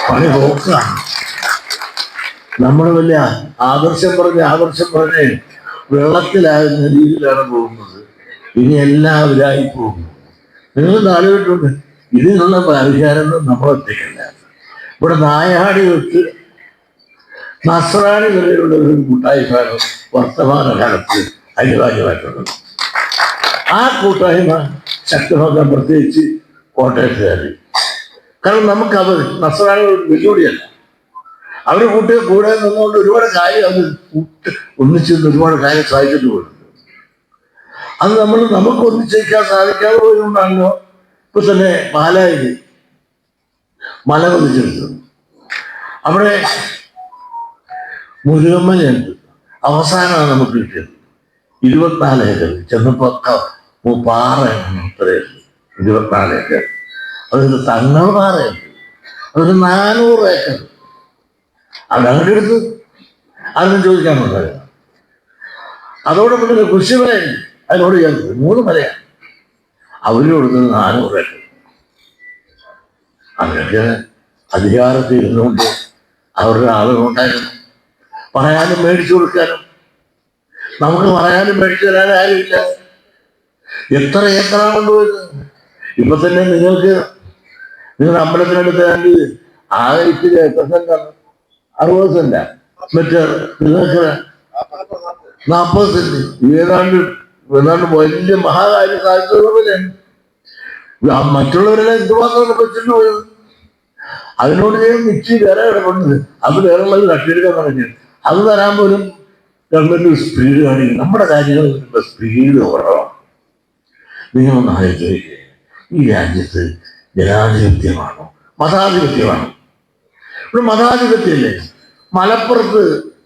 പണി നോക്കുകയാണ്. നമ്മൾ വലിയ ആദർശം പറഞ്ഞ് വെള്ളത്തിലാകുന്ന രീതിയിലാണ് പോകുന്നത്. ഇനി എല്ലാവരായി പോകുന്നു. നിങ്ങൾ നാലുകെട്ടുണ്ട്. ഇതിനുള്ള പരിഹാരം നമ്മൾ ഒറ്റയ്ക്കല്ല. ഇവിടെ നായാടി വെച്ച് നസ്രാണി വരെയുള്ള ഒരു കൂട്ടായ്മയാണ് വർത്തമാന കാലത്ത് അനിവാര്യമായിട്ടുള്ളത്. ആ കൂട്ടായ്മ ശക്തമാക്കാൻ പ്രത്യേകിച്ച് കോട്ടയത്തുകാര്. കാരണം നമുക്ക് അവർ നസ്രാണികൾ വെല്ലുവിളിയല്ല. അവർ കൂടെ നിന്നുകൊണ്ട് ഒരുപാട് കാര്യം അവർ ഒന്നിച്ചിരുന്ന് ഒരുപാട് കാര്യം സാധിച്ചിട്ട് പോയിട്ടുണ്ട്. അത് നമുക്ക് ഒന്നിച്ചേക്കാൻ സാധിക്കാതെ പോയതുകൊണ്ടാണല്ലോ ഇപ്പൊ തന്നെ പാലായിൽ മല വന്നിച്ചിരുന്നത്. അവിടെ മുരുകമ്മനുണ്ട്. അവസാനമാണ് നമുക്ക് കിട്ടിയത് 24 ഏക്കർ. ചെന്നപ്പോ പാറ അത്രയുണ്ട്, 24 ഏക്കർ. അതൊരു തങ്ങൾ പാറയുണ്ട്, അതൊരു 400 ഏക്കർ. അവിടെ അങ്ങോട്ട് എടുത്ത് ആരും ചോദിക്കാനുള്ളത്. അതോടൊപ്പം തന്നെ കൃഷിമലയുണ്ട്, അതിനോട് ചേർത്ത് 3 മലയാണ്. അവര് കൊടുത്തത് 400 ഏക്കർ. അവരൊക്കെ അധികാരത്തിൽ ഇരുന്നുകൊണ്ട് അവരുടെ ആളുകളുണ്ടായിരുന്നു, പറയാനും മേടിച്ചു കൊടുക്കാനും. നമുക്ക് പറയാനും മേടിച്ചു തരാൻ ആരുമില്ല. എത്ര ഏക്കറാണ് കൊണ്ടുപോയത്? ഇപ്പൊ തന്നെ നിങ്ങളുടെ അമ്പലത്തിനടുത്ത് ആകെ ഇത്തിരി എത്ര സെന്റാണ്? 60 സെന്റാ. മറ്റേ നിങ്ങൾക്ക് 40 സെന്റ്. ഏതാണ്ട് വലിയ മഹാകാര്യം സാധിച്ചത് പോലെയാണ്. മറ്റുള്ളവരെല്ലാം എന്തുമാത്രം വെച്ചിട്ട് പോയത്. അതിനോട് ഞാൻ നിശ്ചയം വേറെ കിടക്കുന്നത്, അത് വേറെ ഉള്ളത് തട്ടിയെടുക്കാൻ പറഞ്ഞു. അത് തരാൻ പോലും ഗവൺമെന്റ് സ്പീഡ് കാണിക്കും. നമ്മുടെ കാര്യങ്ങൾ സ്പീഡ് കുറവാണ്. നിങ്ങളൊന്ന് ആലോചിക്കുക, ഈ രാജ്യത്ത് ജനാധിപത്യമാണോ മതാധിപത്യമാണോ? ഇവിടെ മതാധിപത്യല്ലേ. മലപ്പുറത്ത്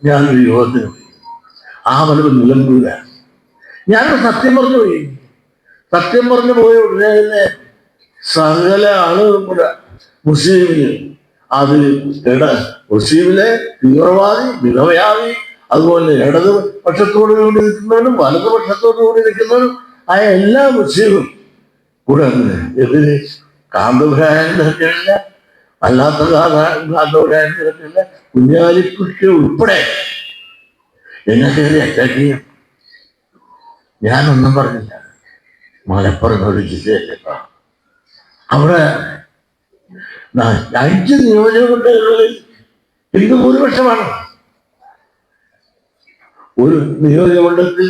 ഞാനൊരു യോഗത്തിന് പോയി. ആ മലപ്പ് നിലമ്പൂരാണ്. ഞാനൊരു സത്യം പറഞ്ഞു പോയി. സത്യം പറഞ്ഞു പോയ ഉടനെ തന്നെ സകല ആളുകളും കൂടെ മുസ്ലിമില് മുസ്ലിമിലെ തീവ്രവാദി, വിധവയാദി, അതുപോലെ ഇടത് പക്ഷത്തോടു കൂടി നിൽക്കുന്നവരും വലതുപക്ഷത്തോടു കൂടി നിൽക്കുന്നവരും ആയ എല്ലാ മുസ്ലിമും കൂടെ എതിര് കാന്തപുരായൻ നിരക്കില്ല, അല്ലാത്ത കാന്തപുരായൻ നിരക്കില്ല, കുഞ്ഞാലിക്കുട്ടി ഉൾപ്പെടെ എന്നെ കയറി അറ്റാക്ക് ചെയ്യും. ഞാനൊന്നും പറഞ്ഞില്ല. മലപ്പുറം ഒരു ജില്ലയല്ലേ, അവിടെ 5 നിയോജകമണ്ഡലങ്ങളിൽ ഹിന്ദു ഭൂരിപക്ഷമാണ്. ഒരു നിയോജകമണ്ഡലത്തിൽ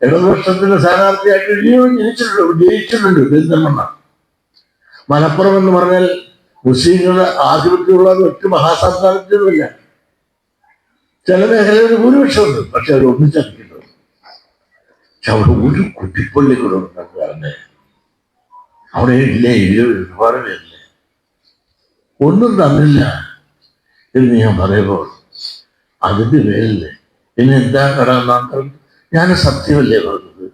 ഇടതുപക്ഷത്തിന്റെ സ്ഥാനാർത്ഥിയായിട്ട് ജയിച്ചിട്ടുണ്ട് പെരിന്തൽമണ്ണ. മലപ്പുറം എന്ന് പറഞ്ഞാൽ മുസ്ലിങ്ങളുടെ ആധിപത്യമുള്ള ഒറ്റ മഹാസംസ്ഥാനത്തിനുമില്ല. ചില മേഖലയിൽ ഒരു ഭൂരിപക്ഷമുണ്ട്, പക്ഷെ അവർ ഒന്നിച്ചറിയിക്കുന്നത്. പക്ഷെ അവിടെ ഒരു കുട്ടിപ്പള്ളി കൂടെ ഉണ്ടാക്കാറുണ്ട്. അവിടെ ഇല്ലേ, ഒരുപാട് പേരില്ലേ, ഒന്നും തന്നില്ല എന്ന് ഞാൻ പറയുമ്പോൾ അതിൻ്റെ പേരില്ലേ പിന്നെ എന്താ കടന്നാക്കൾ? ഞാൻ സത്യമല്ലേ പറഞ്ഞത്?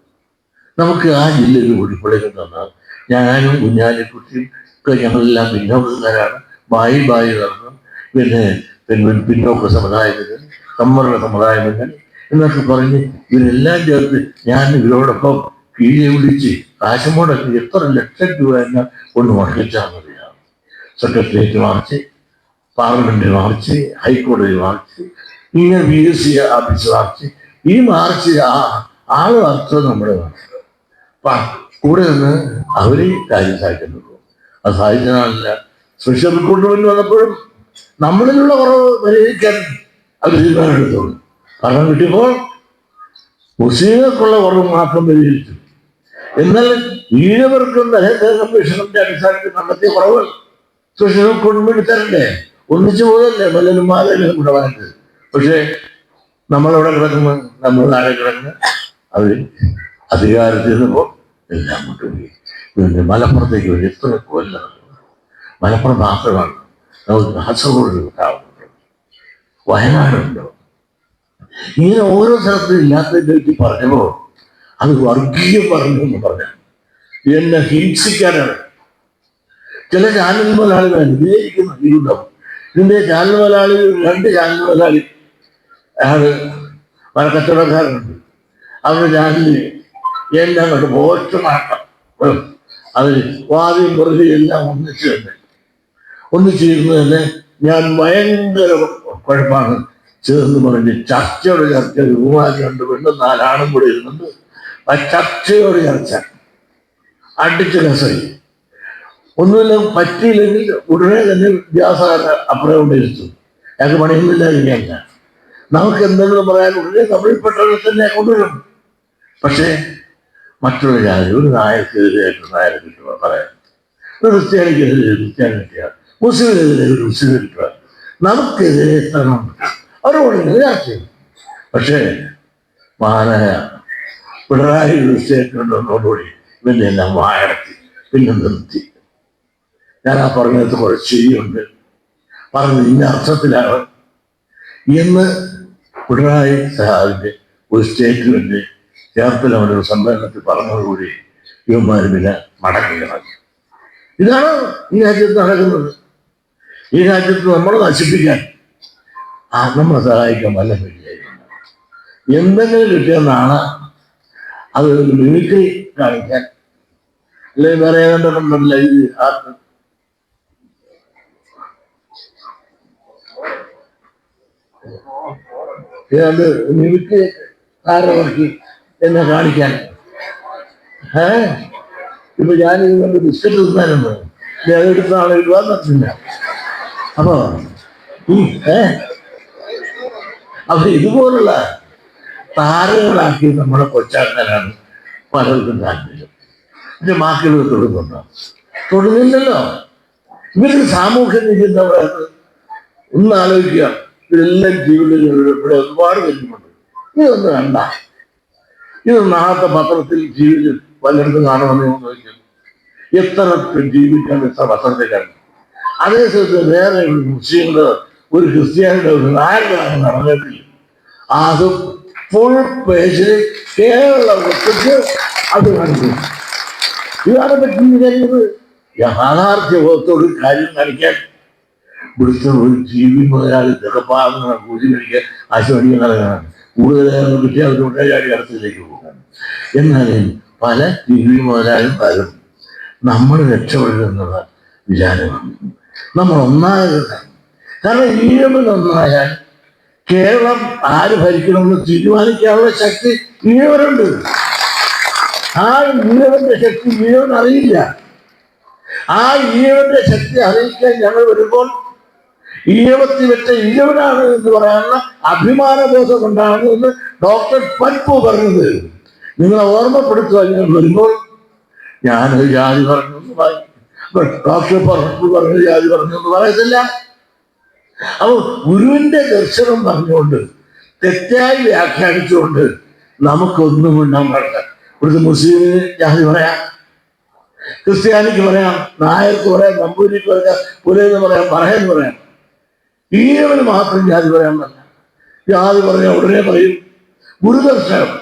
നമുക്ക് ആ ജില്ലയിൽ കുടിപ്പള്ളികൾ തന്നാൽ ഞാനും കുഞ്ഞാലിക്കുട്ടിയും ഒക്കെ ഞങ്ങളെല്ലാം വിനോദക്കാരാണ്. ബായി നടന്നു. പിന്നെ പിന്നോക്ക സമുദായങ്ങൾ, നമ്മളുടെ സമുദായങ്ങൾ എന്നൊക്കെ പറഞ്ഞ് ഇവരെല്ലാം ചേർത്ത് ഞാൻ ഇവരോടൊപ്പം കീഴെ വിളിച്ച് കാശുമോടൊക്കെ എത്ര ലക്ഷം രൂപ എന്നെ കൊണ്ട് മുടക്കിച്ചാൽ മതിയാണ്. സെക്രട്ടേറിയറ്റ് മാർച്ച്, പാർലമെന്റ് മാർച്ച്, ഹൈക്കോടതി മാർച്ച്, ഇങ്ങനെ VSC ഓഫീസ് മാർച്ച്. ഈ മാർച്ച് ആള് അർത്ഥം നമ്മുടെ കൂടെ നിന്ന് അവര് കാര്യം സാധിക്കുന്നുള്ളൂ. അത് സാധിക്കാനല്ല. സ്പെഷ്യൽ റിക്രൂട്ട്മെന്റ് വന്നപ്പോഴും നമ്മളിലുള്ള കുറവ് പരിഹരിക്കാൻ അവർ തീരുമാനമെടുത്തോളൂ. കാരണം കിട്ടിയപ്പോൾ മുസ്ലിങ്ങൾക്കുള്ള കുറവ് മാത്രം പരിഹരിച്ചു. എന്നാൽ ഈഴവർക്കും ദഹേജ കമ്മീഷന്റെ അടിസ്ഥാനത്തിൽ കണ്ടെത്തിയ കുറവുകൾ സ്പെഷ്യൽ റിക്രൂട്ട്മെന്റ് തരണ്ടേ? ഒന്നിച്ചു പോകല്ലേ പലരും മാലയിലും കൂടെ വാങ്ങിച്ചത്. പക്ഷേ നമ്മളവിടെ കിടക്കുന്ന, നമ്മൾ താഴെ കിടക്കുന്ന അവർ അധികാരത്തിൽ നിന്നപ്പോൾ എല്ലാം കൊണ്ടുപോയി. പിന്നെ മലപ്പുറത്തേക്ക് വരും. എത്ര കൊല്ലം മലപ്പുറം മാത്രമാണ്. നമുക്ക് കാസർഗോഡ് ഉണ്ടാവുന്നുണ്ട്, വയനാടുണ്ടോ. ഇങ്ങനെ ഓരോ സ്ഥലത്തും ഇല്ലാത്തതിനെ പറ്റി പറഞ്ഞപ്പോൾ അത് വർഗീയം പറഞ്ഞു എന്ന് പറഞ്ഞാൽ എന്നെ ഹിംസിക്കാനാണ്. ചില ചാനൽ മലയാളികൾ അനുഗ്രഹിക്കുന്ന ഇതുണ്ടാവും. ഇതിന്റെ ചാനൽ മലയാളി 2 ചാനൽ മലയാളി അയാള് പല കച്ചവടക്കാരുണ്ട്. അവരുടെ ചാനലിൽ എല്ലാം കണ്ട് പോസ്റ്റ് മാറ്റം, അതിൽ വാദിയും വെറുതെ എല്ലാം ഒന്നിച്ചിരുന്ന് തന്നെ ഞാൻ ഭയങ്കര കുഴപ്പമാണ് ചേർന്ന് പറഞ്ഞ് ചർച്ചയോട് ചർച്ച. ബഹുമാനം 2 പെണ്ണും 4 ആണും കൂടെ ഇരുന്നുണ്ട്. ആ ചർച്ചയോട് ചർച്ച അടിച്ച് രസമായി. ഒന്നുമില്ല, പറ്റിയില്ലെങ്കിൽ ഉടനെ തന്നെ വിദ്യാസാഗര അപ്പുറം കൊണ്ടിരുത്തും. ഞങ്ങൾക്ക് പണിയൊന്നുമില്ല ഇല്ല. നമുക്ക് എന്തെങ്കിലും പറയാൻ ഉടനെ തമിഴ്പ്പെട്ടവരെ തന്നെ കൊണ്ടുവരും. പക്ഷേ മറ്റുള്ള ജാതി ഒരു നായർക്കെതിരെയായിട്ട് നായരെ കിട്ടുക പറയാം, ക്രിസ്ത്യാനിക്കെതിരെ ക്രിസ്ത്യാനിറ്റിയാണ്, മുസ്ലിമിനെതിരെ ഒരു മുസ്ലിം കിട്ടുക, നമുക്കെതിരെ എത്തണം അവരോട് ചർച്ച ചെയ്യും. പക്ഷേ മഹാനായ പിണറായി സ്റ്റേറ്റ്മെന്റോടുകൂടി ഇവന്റെ എല്ലാം വായടത്തി പിന്നെ നിർത്തി. ഞാൻ ആ പറഞ്ഞത് കുറച്ച് ശരിയുണ്ട്, പറഞ്ഞത് ഇന്ന അർത്ഥത്തിലാണ് എന്ന് പിണറായി സഹാബിന്റെ ഒരു സ്റ്റേറ്റ്മെന്റ് ചേർത്തലവനൊരു സമ്മേളനത്തിൽ പറഞ്ഞതോടുകൂടി ഇവന്മാര് പിന്നെ മടങ്ങുകയാണ്. ഇതാണ് ഈ രാജ്യത്ത് നടക്കുന്നത്. ഈ രാജ്യത്ത് നമ്മളെ നശിപ്പിക്കാൻ നമ്മളെ സഹായിക്കാൻ വല്ല പേടിയായിരുന്നു. എന്തെങ്കിലും കിട്ടിയെന്നാണ് അത് മിമിക്രി കാണിക്കാൻ, അല്ലെങ്കിൽ വേറെ കണ്ടിട്ടുണ്ടല്ല ഇത് ഏതാണ്ട് മിമിക്രി ആരവർക്ക് എന്നെ കാണിക്കാൻ. ഇപ്പൊ ഞാൻ ഇതുകൊണ്ട് ബിസ്ക്കറ്റ് തിന്നാനുണ്ട്, അതെടുത്ത ആളെ ഇടുവാൻ പറ്റില്ല. അപ്പൊ ഈ അപ്പൊ ഇതുപോലുള്ള താരങ്ങളാക്കി നമ്മളെ കൊച്ചാക്കാനാണ് പലർക്കും താല്പര്യം. പക്ഷെ ബാക്കിയുള്ളവർ തൊടുന്നുണ്ടോ? തൊടുന്നില്ലല്ലോ. ഇവരുടെ സാമൂഹ്യ നീതി എന്താ പറയുന്നത്? ഒന്ന് ആലോചിക്കുക. ഇതെല്ലാം ജീവിതങ്ങളിൽ ഇവിടെ ഒരുപാട് വരുന്നുണ്ട്. ഇതൊന്നും കണ്ട, ഇത് നാളത്തെ പത്രത്തിൽ ജീവിതം പലയിടത്തും കാണുമെന്ന് ഞാൻ ചോദിക്കുന്നു. എത്ര ജീവിക്കാൻ എത്ര പത്രത്തിലാണ്. അതേസമയത്ത് വേറെ മുസ്ലിങ്ങളുടെ ഒരു ക്രിസ്ത്യാനിയുടെ ഒരു നായകനാണ് നടന്നിട്ടില്ല. അത് ഫുൾ പേജിൽ കേരള ഒറ്റയ്ക്ക് അത് കണ്ടു. ഇതാണ് പറ്റിയിരിക്കുന്നത്. യാഥാർത്ഥ്യബോധത്തോട് കാര്യം കാണിക്കാൻ ഇവിടുത്തെ ഒരു ജീവി മുതലാളി ഇതൊക്കെ പാടുന്ന കൂലി മേടിക്കാൻ ആശുപത്രിക്ക് നടക്കാനാണ്. കൂടുതൽ കിട്ടിയാൽ അവർ ഉടനടി അടുത്തിലേക്ക് പോകാൻ. എന്നാലും പല ജീവി മുതലാളിയും പലരും നമ്മൾ രക്ഷപ്പെടുന്നുള്ള വിചാരമാണ്. നമ്മൾ ഒന്നാകരുത്. കാരണം ഈഴവൻ ഒന്നായാൽ കേരളം ആര് ഭരിക്കണമെന്ന് തീരുമാനിക്കാനുള്ള ശക്തി ഈഴവരുണ്ട്. ആ ഈഴവന്റെ ശക്തി ഈഴവൻ അറിയില്ല. ആ ഈഴവന്റെ ശക്തി അറിയിക്കാൻ ഞങ്ങൾ വരുമ്പോൾ ഈഴവത്തി വെച്ച ഈഴവനാണ് എന്ന് പറയാനുള്ള അഭിമാനബോധം കൊണ്ടാണ് എന്ന് ഡോക്ടർ പൽപ്പു പറഞ്ഞത്. നിങ്ങളെ ഓർമ്മപ്പെടുത്തുക. ഞാൻ വരുമ്പോൾ ഞാനൊരു ജാതി പറഞ്ഞൊന്ന് പറയും, ഡോക്ടർ പൽപ്പു പറഞ്ഞ ജാതി പറഞ്ഞൊന്ന് പറയത്തില്ല. അപ്പൊ ഗുരുവിന്റെ ദർശനം പറഞ്ഞുകൊണ്ട് തെറ്റായി വ്യാഖ്യാനിച്ചുകൊണ്ട് നമുക്കൊന്നും ഉണ്ടാൻ പാടില്ല. ഇവിടുത്തെ മുസ്ലിമിന് ജാതി പറയാം, ക്രിസ്ത്യാനിക്ക് പറയാം, നായർക്ക് പറയാം, നമ്പൂരിക്ക് പറയാം, പുലയെന്ന് പറയാം, പറയെന്ന് പറയാം. ഈഴവന് മാത്രം ജാതി പറയാൻ പറ്റില്ല. ജാതി പറഞ്ഞ ഉടനെ പറയും ഗുരുദർശനം.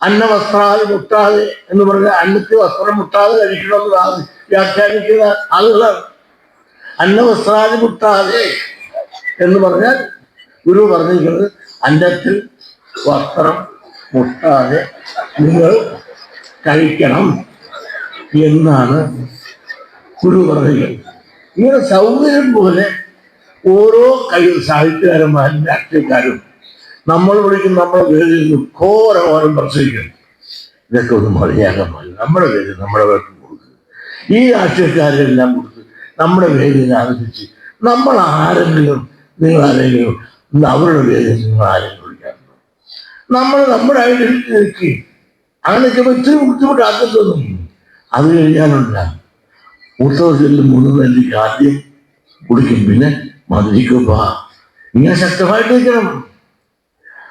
അന്നവസ്ത്രാതി മുട്ടാതെ എന്ന് പറഞ്ഞാൽ അന്നത്തെ വസ്ത്രം മുട്ടാതെ കഴിക്കണമെന്ന് വ്യാഖ്യാനിക്കുന്ന ആളുകളാണ്. അന്നവസ്ത്രാതി മുട്ടാതെ എന്ന് പറഞ്ഞാൽ ഗുരു പറഞ്ഞിരിക്കുന്നത് അന്നത്തിൽ വസ്ത്രം മുട്ടാതെ നിങ്ങൾ കഴിക്കണം എന്നാണ് ഗുരു പറഞ്ഞിരിക്കുന്നത്. ഇങ്ങനെ സൗകര്യം പോലെ ഓരോ സാഹിത്യകാരന്മാരും രാഷ്ട്രീയക്കാരും നമ്മൾ വിളിക്കുന്ന നമ്മളെ പേരിൽ നിന്നും ഘോരഘോരം പ്രസവിക്കുന്നു. ഇതൊക്കെ ഒന്നും മതിയാകാൻ മതി. നമ്മുടെ പേര് നമ്മുടെ പേർക്ക് കൊടുക്കുക. ഈ രാഷ്ട്രീയക്കാരെല്ലാം കൊടുത്ത് നമ്മുടെ പേരിൽ ആലോചിച്ച് നമ്മൾ ആരെങ്കിലും, നിങ്ങൾ ആരെങ്കിലും അവരുടെ പേരിൽ നിങ്ങൾ ആരെങ്കിലും വിളിക്കാറുണ്ടോ? നമ്മൾ നമ്മുടെ ഐഡന്റിറ്റി നിൽക്കി അങ്ങനെ നിൽക്കുമ്പോൾ ഇത്തിരി ബുദ്ധിമുട്ടാക്കി തോന്നും. അത് കഴിഞ്ഞാലുണ്ട മൂത്തവരിൽ 3 നെല്ലിക്ക് ആദ്യം കുടിക്കും, പിന്നെ മതിരിക്കുമ്പോ ഇങ്ങനെ ശക്തമായിട്ട് നിൽക്കണം.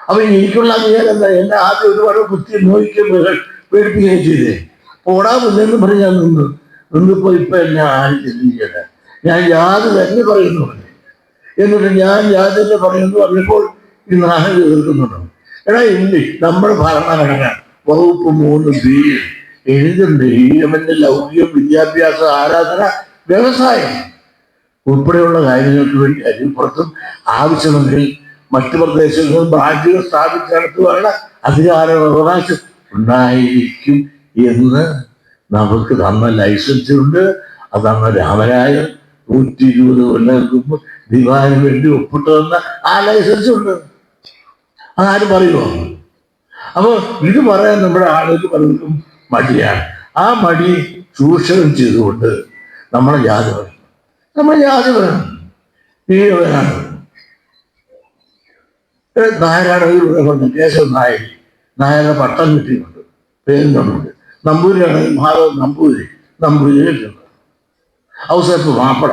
അപ്പൊ എനിക്കുള്ള അധികാരം എന്താ? എന്നെ ആദ്യം ഒരുപാട് കുത്തി നോക്കിക്കുകയും പേടിപ്പിക്കുകയും ചെയ്തേ. ഓടാ മുന്നെന്ന് പറഞ്ഞ് ഞാൻ നിന്നിപ്പോ ഇപ്പൊ എന്നെ ആരും ചിന്തിക്കട്ടെ. ഞാൻ ജാതി തന്നെ പറയുന്നു എന്നിട്ട് ഞാൻ ജാതി തന്നെ പറയുന്നു പറഞ്ഞപ്പോൾ ഈ നാളെ എതിർക്കുന്നുണ്ടോ? എടാ ഇംഗ്ലീഷ് നമ്മുടെ ഭരണഘടന വകുപ്പ് 3B എഴുതുന്നുണ്ട്. ഈഴവന്റെ ലൗകിക വിദ്യാഭ്യാസ, ആരാധന, വ്യവസായം ഉൾപ്പെടെയുള്ള കാര്യങ്ങൾക്ക് വേണ്ടി അരിപ്പുറത്തും ആവശ്യമെങ്കിൽ മറ്റു പ്രദേശങ്ങളിൽ ബ്രാഞ്ചുകൾ സ്ഥാപിച്ച് നടത്തുവാനുള്ള അധികാര അവകാശം ഉണ്ടായിരിക്കും എന്ന് നമുക്ക് തന്ന ലൈസൻസ് ഉണ്ട്. അതന്ന് രാമരായൻ 120 കൊല്ലങ്ങൾക്ക് മുമ്പ് ദിവാന് വേണ്ടി ഒപ്പിട്ട് തന്ന ആ ലൈസൻസ് ഉണ്ട്. അതാരും പറയുമോ? അപ്പൊ ഇത് പറയാൻ നമ്മുടെ ആളുകൾക്ക് പലർക്കും മടിയാണ്. ആ മടി ചൂഷണം ചെയ്തുകൊണ്ട് നമ്മളെ ജാതി പറയും. നമ്മളെ ജാതി പറയണം ഈഴവനാണ്, നായരാണ്, കേശവൻ നായർ, നായരുടെ പട്ടം കിട്ടിയിട്ടുണ്ട്, പേരുന്നുണ്ട്. നമ്പൂരിയാണെങ്കിൽ മാധവൻ നമ്പൂരി, നമ്പൂരി കിട്ടുന്നുണ്ട്. ഔസേപ്പ് മാപ്പിള,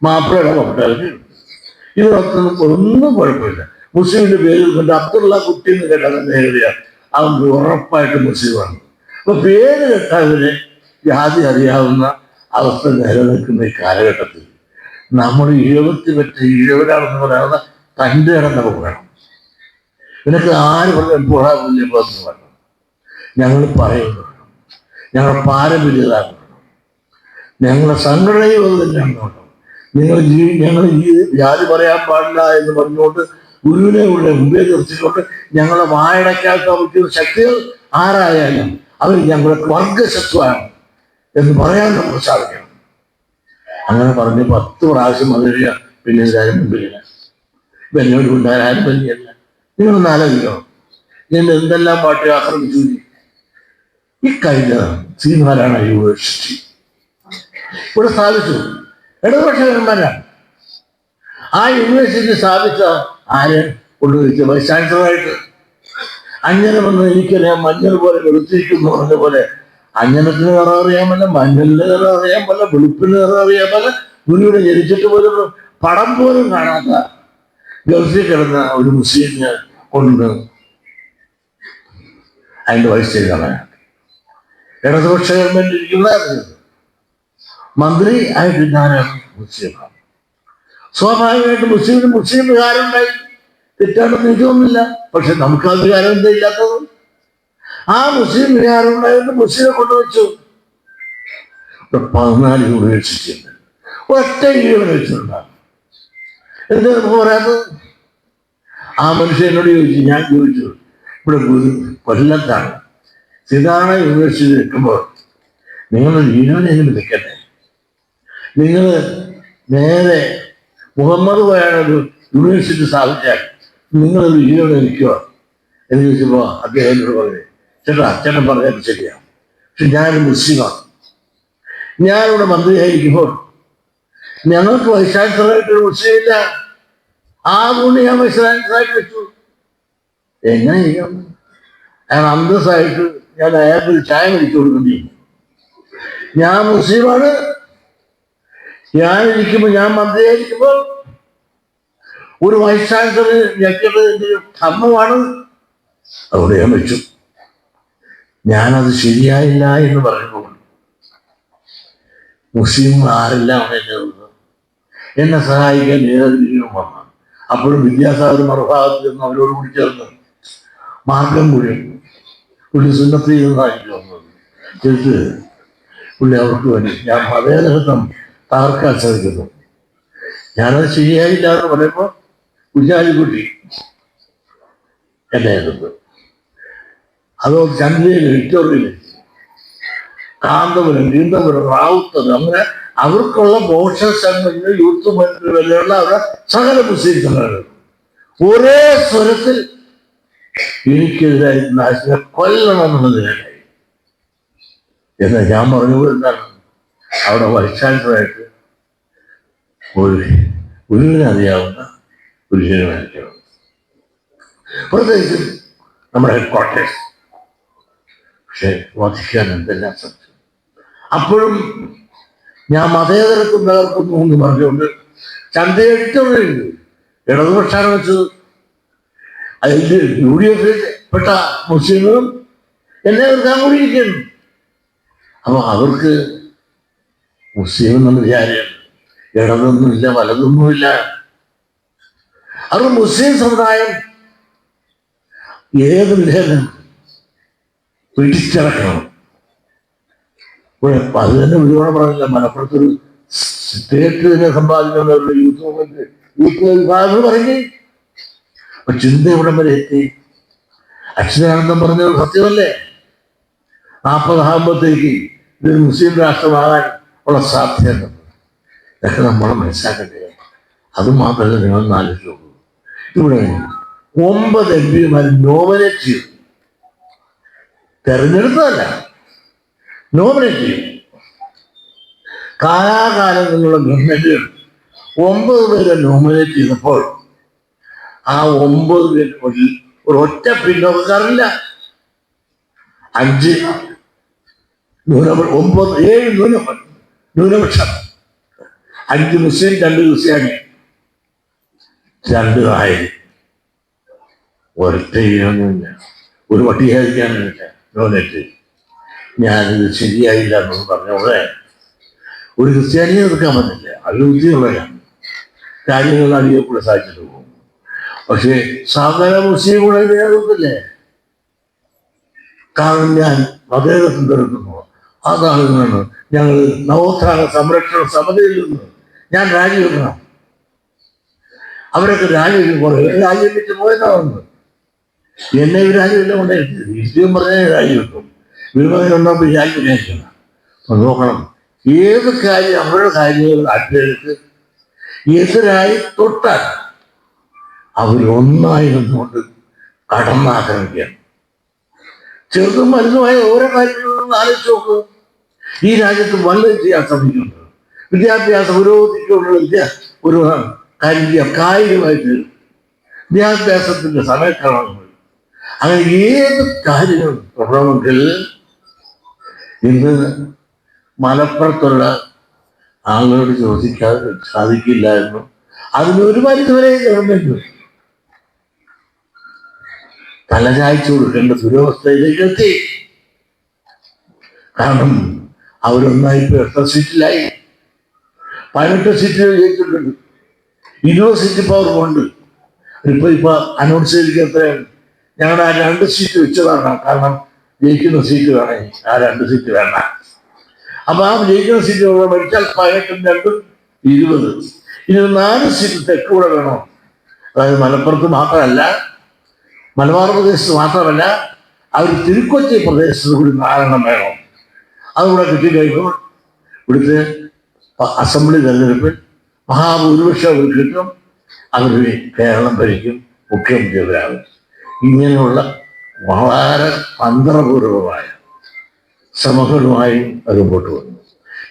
മാപ്പിളയുടെ പട്ടാളത്തിൽ ഇതിനൊന്നും ഒന്നും കുഴപ്പമില്ല. മുസ്ലിമിന്റെ പേരിൽ കൊണ്ട് അബ്ദുള്ള കുട്ടി എന്ന് കേട്ടാൽ നേരിടുകയാണ്, അവൻ ഉറപ്പായിട്ട് മുസ്ലിമാണ്. അപ്പൊ പേര് കേട്ടാതിന് ജാതി അറിയാവുന്ന അവസ്ഥ നിലനിൽക്കുന്ന ഈ കാലഘട്ടത്തിൽ നമ്മൾ ഈഴവത്തിൽ പറ്റ ഈഴവരാണെന്ന് പറയാവുന്ന തൻ്റെ ഇടം നമുക്ക് വേണം. നിനക്ക് ആര് പറഞ്ഞു പോകാറില്ല എന്ന് പറഞ്ഞു. ഞങ്ങൾ പറയുന്നു, ഞങ്ങളുടെ പാരമ്പര്യതാണ്, ഞങ്ങളുടെ സംഘടനയും അത് തന്നെയാണ്. ഞങ്ങൾ ഈ ജാതി പറയാൻ പാടില്ല എന്ന് പറഞ്ഞുകൊണ്ട് ഗുരുവിനെ ഇവിടെ മുമ്പേ നിർത്തിക്കൊണ്ട് ഞങ്ങളെ വായടയ്ക്കാത്ത പറ്റുന്ന ശക്തികൾ ആരായാലും അവർ ഞങ്ങൾക്ക് വർഗശത്രുവാണ് എന്ന് പറയാൻ നമുക്ക് സാധിക്കണം. അങ്ങനെ പറഞ്ഞ് 10 പ്രാവശ്യം വന്നില്ല. പിന്നെ ഇതാരും മുമ്പില്ല. ഇപ്പം എന്നോട് കൊണ്ടാരും വലിയല്ല. നിങ്ങളൊന്ന് ആലോചിക്കണം, ഞാൻ എന്തെല്ലാം പാർട്ടി ആക്രമിച്ചു. ഈ കഴിഞ്ഞ ശ്രീനാരായണ യൂണിവേഴ്സിറ്റി ഇവിടെ സ്ഥാപിച്ചു ഇടതുപക്ഷകന്മാരാണ്. ആ യൂണിവേഴ്സിറ്റി സ്ഥാപിച്ച ആര് കൊണ്ടുവച്ച വൈസ് ചാൻസലറായിട്ട് അഞ്ജന വന്ന് എനിക്കറിയാം, മഞ്ഞൾ പോലെ വെളുത്തിരിക്കുന്നു പറഞ്ഞ പോലെ അഞ്ജനത്തിന് നിറം അറിയാൻ പറ്റില്ല, മഞ്ഞളിന് നിറം അറിയാൻ പറ്റില്ല, വെളുപ്പിന് നിറം അറിയാൻ പറ്റില്ല. ഗുരുവിനെ ജനിച്ചിട്ട് പോലും പടം പോലും കാണാത്ത ഗൾഫിൽ കിടന്ന ഒരു മുസ്ലിമിനെ കൊണ്ട് അതിൻ്റെ വൈസ് ചെയ്താണ് ഇടതുപക്ഷ ഗവൺമെന്റ് ഇരിക്കുന്നതായിരുന്നു. മന്ത്രി ആയിട്ട് ഞാനാണ് മുസ്ലിമാണ്. സ്വാഭാവികമായിട്ട് മുസ്ലിം വികാരമുണ്ടായി, തെറ്റാണെന്ന് എനിക്ക് തോന്നുന്നില്ല. പക്ഷെ നമുക്ക് ആ വികാരം എന്താ ഇല്ലാത്തത്? ആ മുസ്ലിം വികാരം ഉണ്ടായിട്ട് മുസ്ലിനെ കൊണ്ടുവച്ചു. 14 യൂണിവേഴ്സിറ്റി ഉണ്ട്, ഒറ്റ യൂണിവേഴ്സിറ്റി. എന്താ നമുക്ക് പറയാത്തത്? ആ മനുഷ്യനോട് ചോദിച്ചു, ഞാൻ ചോദിച്ചു, ഇവിടെ കൊല്ലത്താണ് സീതാരാമ യൂണിവേഴ്സിറ്റി നിൽക്കുമ്പോൾ നിങ്ങൾ യൂണിയനെ വിളിക്കട്ടെ, നിങ്ങൾ നേരെ മുഹമ്മദ് പോയാണൊരു യൂണിവേഴ്സിറ്റി സ്ഥാപിച്ചാൽ നിങ്ങളൊരു യൂണിയൻ നിൽക്കുക എന്ന് ചോദിച്ചപ്പോൾ അദ്ദേഹം എന്നോട് പറഞ്ഞു, ചേട്ടാ അച്ഛനെ പറഞ്ഞാൽ ശരിയാണ്, പക്ഷെ ഞാനൊരു മുസ്ലിമാണ്. ഞാനിവിടെ മന്ത്രിയായിരിക്കുമ്പോൾ ഞങ്ങൾക്ക് വൈസ് ചാൻസലറായിട്ടൊരു മുസ്ലിം ഇല്ല. അതുകൊണ്ട് ഞാൻ വൈസ് ചാൻസലറായിട്ട് വെച്ചു. എങ്ങനെ ചെയ്യാം? അയാൾ അന്തസ്സായിട്ട് ഞാൻ അയാൾക്ക് ചായ മേടിച്ചു കൊടുക്കേണ്ടി. ഞാൻ മുസ്ലിമാണ്, ഞാനിരിക്കുമ്പോൾ, ഞാൻ മന്ത്രിയായിരിക്കുമ്പോൾ ഒരു വൈസ് ചാൻസലർ ഞെക്കേണ്ടത് എൻ്റെ ധർമ്മമാണ്. അവിടെ ഞാൻ വെച്ചു. ഞാനത് ശരിയായില്ല എന്ന് പറയുമ്പോൾ മുസ്ലിം ആരെല്ലാം എന്നെ സഹായിക്കാൻ ഏതെങ്കിലും വന്നു. അപ്പോഴും വിദ്യാസാഗർ മറുഭാഗത്ത് നിന്ന് അവരോട് കൂടി ചേർന്ന് മാർഗം കൂടി പുള്ളി സുന്നത്തിൽ നിന്നായിരിക്കും വന്നത്. ചേർത്ത് പുള്ളി അവർക്ക് വേണ്ടി ഞാൻ മതേതരത്വം തകർക്കാൻ ശ്രമിക്കുന്നു. ഞാനത് ശരിയായില്ല എന്ന് പറയുമ്പോൾ കുഞ്ഞാലിക്കുട്ടി എന്നെ എഴുതുന്നത്. അതോ ചന്ദ്രയിൽ, വിക്ടോറിയയിൽ, കാന്തപുരം, നീന്തപുരം, റാവുത്തത്, അങ്ങനെ അവർക്കുള്ള മോഷൻ സംഘടന, യൂത്ത് മൂവ്മെന്റ് വരെയുള്ള അവരുടെ സകല മുസ്ലിം സംഘടനകൾ ഒരേ സ്വരത്തിൽ എനിക്കെതിരായി നാശിനെ കൊല്ലണം എന്നുള്ളതിനായി എന്ന് ഞാൻ പറഞ്ഞത്. എന്താണ് അവിടെ വൈസ് ചാൻസലറായിട്ട് ഗുരുവിനെ അറിയാവുന്ന ഒരു ശരിയായിരിക്കണം, പ്രത്യേകിച്ച് നമ്മുടെ ഹെഡ് ക്വാർട്ടേഴ്സ്. പക്ഷെ വധിക്കാൻ എന്തെല്ലാം ശ്രമിച്ചു. അപ്പോഴും ഞാൻ മതേതരത്വം തകർക്കുന്നു എന്ന് പറഞ്ഞുകൊണ്ട് ചന്തയെടുത്തുണ്ട് ഇടതുപക്ഷാണ് വെച്ചത്. അതിൽ UDF പെട്ട മുസ്ലിങ്ങളും എന്നെ എതിർക്കാൻ കൂടിയിരിക്കുന്നു. അപ്പൊ അവർക്ക് മുസ്ലിം എന്നുള്ള വിചാരം ഇടതൊന്നുമില്ല, വലതൊന്നുമില്ല. അവർ മുസ്ലിം സമുദായം ഏത് വിധേയം പിടിച്ചടക്കണം. അത് തന്നെ ഒരുപാട് പറഞ്ഞില്ല, മലപ്പുറത്തൊരു സ്റ്റേറ്റ് തന്നെ സമ്പാദിക്കുന്ന യൂത്ത് മൂവ്മെന്റ്, യൂത്ത് വിഭാഗങ്ങൾ പറഞ്ഞ് ചിന്ത ഇവിടം വരെ എത്തി. അച്യുതാനന്ദൻ പറഞ്ഞത് സത്യമല്ലേ? 40 ആകുമ്പോഴത്തേക്ക് ഇതൊരു മുസ്ലിം രാഷ്ട്രമാകാൻ ഉള്ള സാധ്യത ഇതൊക്കെ നമ്മൾ മനസ്സിലാക്കേണ്ടത്. അതുമാത്രമല്ല, നിങ്ങളൊന്ന് ആലോചിച്ച് നോക്കൂ. ഇവിടെ 9 MP നോമിനേറ്റ് ചെയ്തു, തെരഞ്ഞെടുത്തതല്ല, നോമിനേറ്റ് ചെയ്യും. കാലാകാലങ്ങളിലുള്ള ഗവൺമെന്റുകൾ 9 പേരെ നോമിനേറ്റ് ചെയ്തപ്പോൾ ആ 9 പേര് ഒരൊറ്റ പിന്നോക്കക്കാരില്ല. 5 ന്യൂനപക്ഷം, 5 മുസ്ലിം, 2 ക്രിസ്ത്യാനി, 2 നായർ, ഒരൊറ്റ ഇനൊന്നുമില്ല. ഒരു പട്ടികയായിരിക്കാനില്ല നോമിനേറ്റ്. ഞാനിത് ശരിയായില്ല എന്നൊന്ന് പറഞ്ഞോളെ ഒരു ക്രിസ്ത്യാനിയെ എടുക്കാൻ പറ്റില്ല, അത് ബുദ്ധിയുള്ളവരാണ്, കാര്യങ്ങൾ അടിയെ കൂടെ സാധിച്ചിട്ട് പോകും. പക്ഷേ സാധാരണ മുസ്ലിം കൂടെ നേതൃത്വത്തില്ലേ? കാരണം ഞാൻ മതേതരത്വം തീർക്കുന്നു. അതാണ് ഞങ്ങൾ നവോത്ഥാന സംരക്ഷണ സമിതിയിൽ നിന്ന് ഞാൻ രാജിവെക്കണം. അവരൊക്കെ രാജ്യം വിട്ട് പോയതാണെന്ന് എന്നെ രാജ്യമെല്ലാം കൊണ്ടായിരുന്നു. ഇഷ്ടം പറഞ്ഞാൽ രാജിവെക്കും. വിമതയുണ്ടാകുമ്പോൾ രാജിവെക്കണം. നോക്കണം, ഏത് കാര്യം അവരുടെ കാര്യങ്ങൾ അറ്റെടുത്ത് എതിരായി തൊട്ടാൽ അവരൊന്നായി നിന്നുകൊണ്ട് കടന്നാക്രമിക്കുകയാണ്. ചെറുതും വലുതുമായ ഓരോ കാര്യങ്ങളും ആലോചിച്ച് നോക്കുക. ഈ രാജ്യത്ത് വല്ലതും ചെയ്യാൻ ശ്രമിക്കുന്നുണ്ട്. വിദ്യാഭ്യാസ പുരോഗതിക്കുള്ള ഒരു കാര്യം ചെയ്യാം. കായികമായിട്ട് വിദ്യാഭ്യാസത്തിന്റെ സമയക്രമങ്ങൾ, അങ്ങനെ ഏത് കാര്യങ്ങൾ തുടരണമെങ്കിൽ ഇന്ന് മലപ്പുറത്തുള്ള ആളുകളോട് ചോദിക്കാതെ സാധിക്കില്ല എന്നും അതിനൊരു പരിധിവരെ ഗവൺമെന്റ് തലചായ്ച്ചു കൊടുക്കേണ്ട ദുരവസ്ഥയിലേക്ക് എത്തി. കാരണം അവരൊന്നായി ഇപ്പൊ 8 സീറ്റിലായി. 18 സീറ്റിൽ ജയിച്ചിട്ടുണ്ട്. 20 സീറ്റ് ഇപ്പൊ അവർക്കുണ്ട്. ഇപ്പൊ അനൗൺസ് ചെയ്തിരിക്കത്രയാണ്. ഞങ്ങളുടെ ആ 2 സീറ്റ് വെച്ചതാണ്. കാരണം ജയിക്കുന്ന സീറ്റ് വേണം, ആ 2 സീറ്റ് വേണ്ട. അപ്പൊ ആ ജയിക്കുന്ന സീറ്റ് മരിച്ചാൽ 18 2 20. ഇനി 4 സീറ്റ് തെക്കൂടെ വേണം. അതായത് മലപ്പുറത്ത് മാത്രമല്ല, മലബാർ പ്രദേശത്ത് മാത്രമല്ല, അവർ തിരുക്കൊച്ചി പ്രദേശത്ത് കൂടി 4 വേണം. അതുകൂടെ കിട്ടിക്കഴിയുമ്പോൾ ഇവിടുത്തെ അസംബ്ലി തെരഞ്ഞെടുപ്പിൽ മഹാഭൂരിപക്ഷം അവർ കിട്ടും. അവർ കേരളം ഭരിക്കും, മുഖ്യമന്ത്രിയാകും. ഇങ്ങനെയുള്ള വളരെ തന്ത്രപൂർവമായ ശ്രമങ്ങളുമായി അത് മുമ്പോട്ട് വന്നു.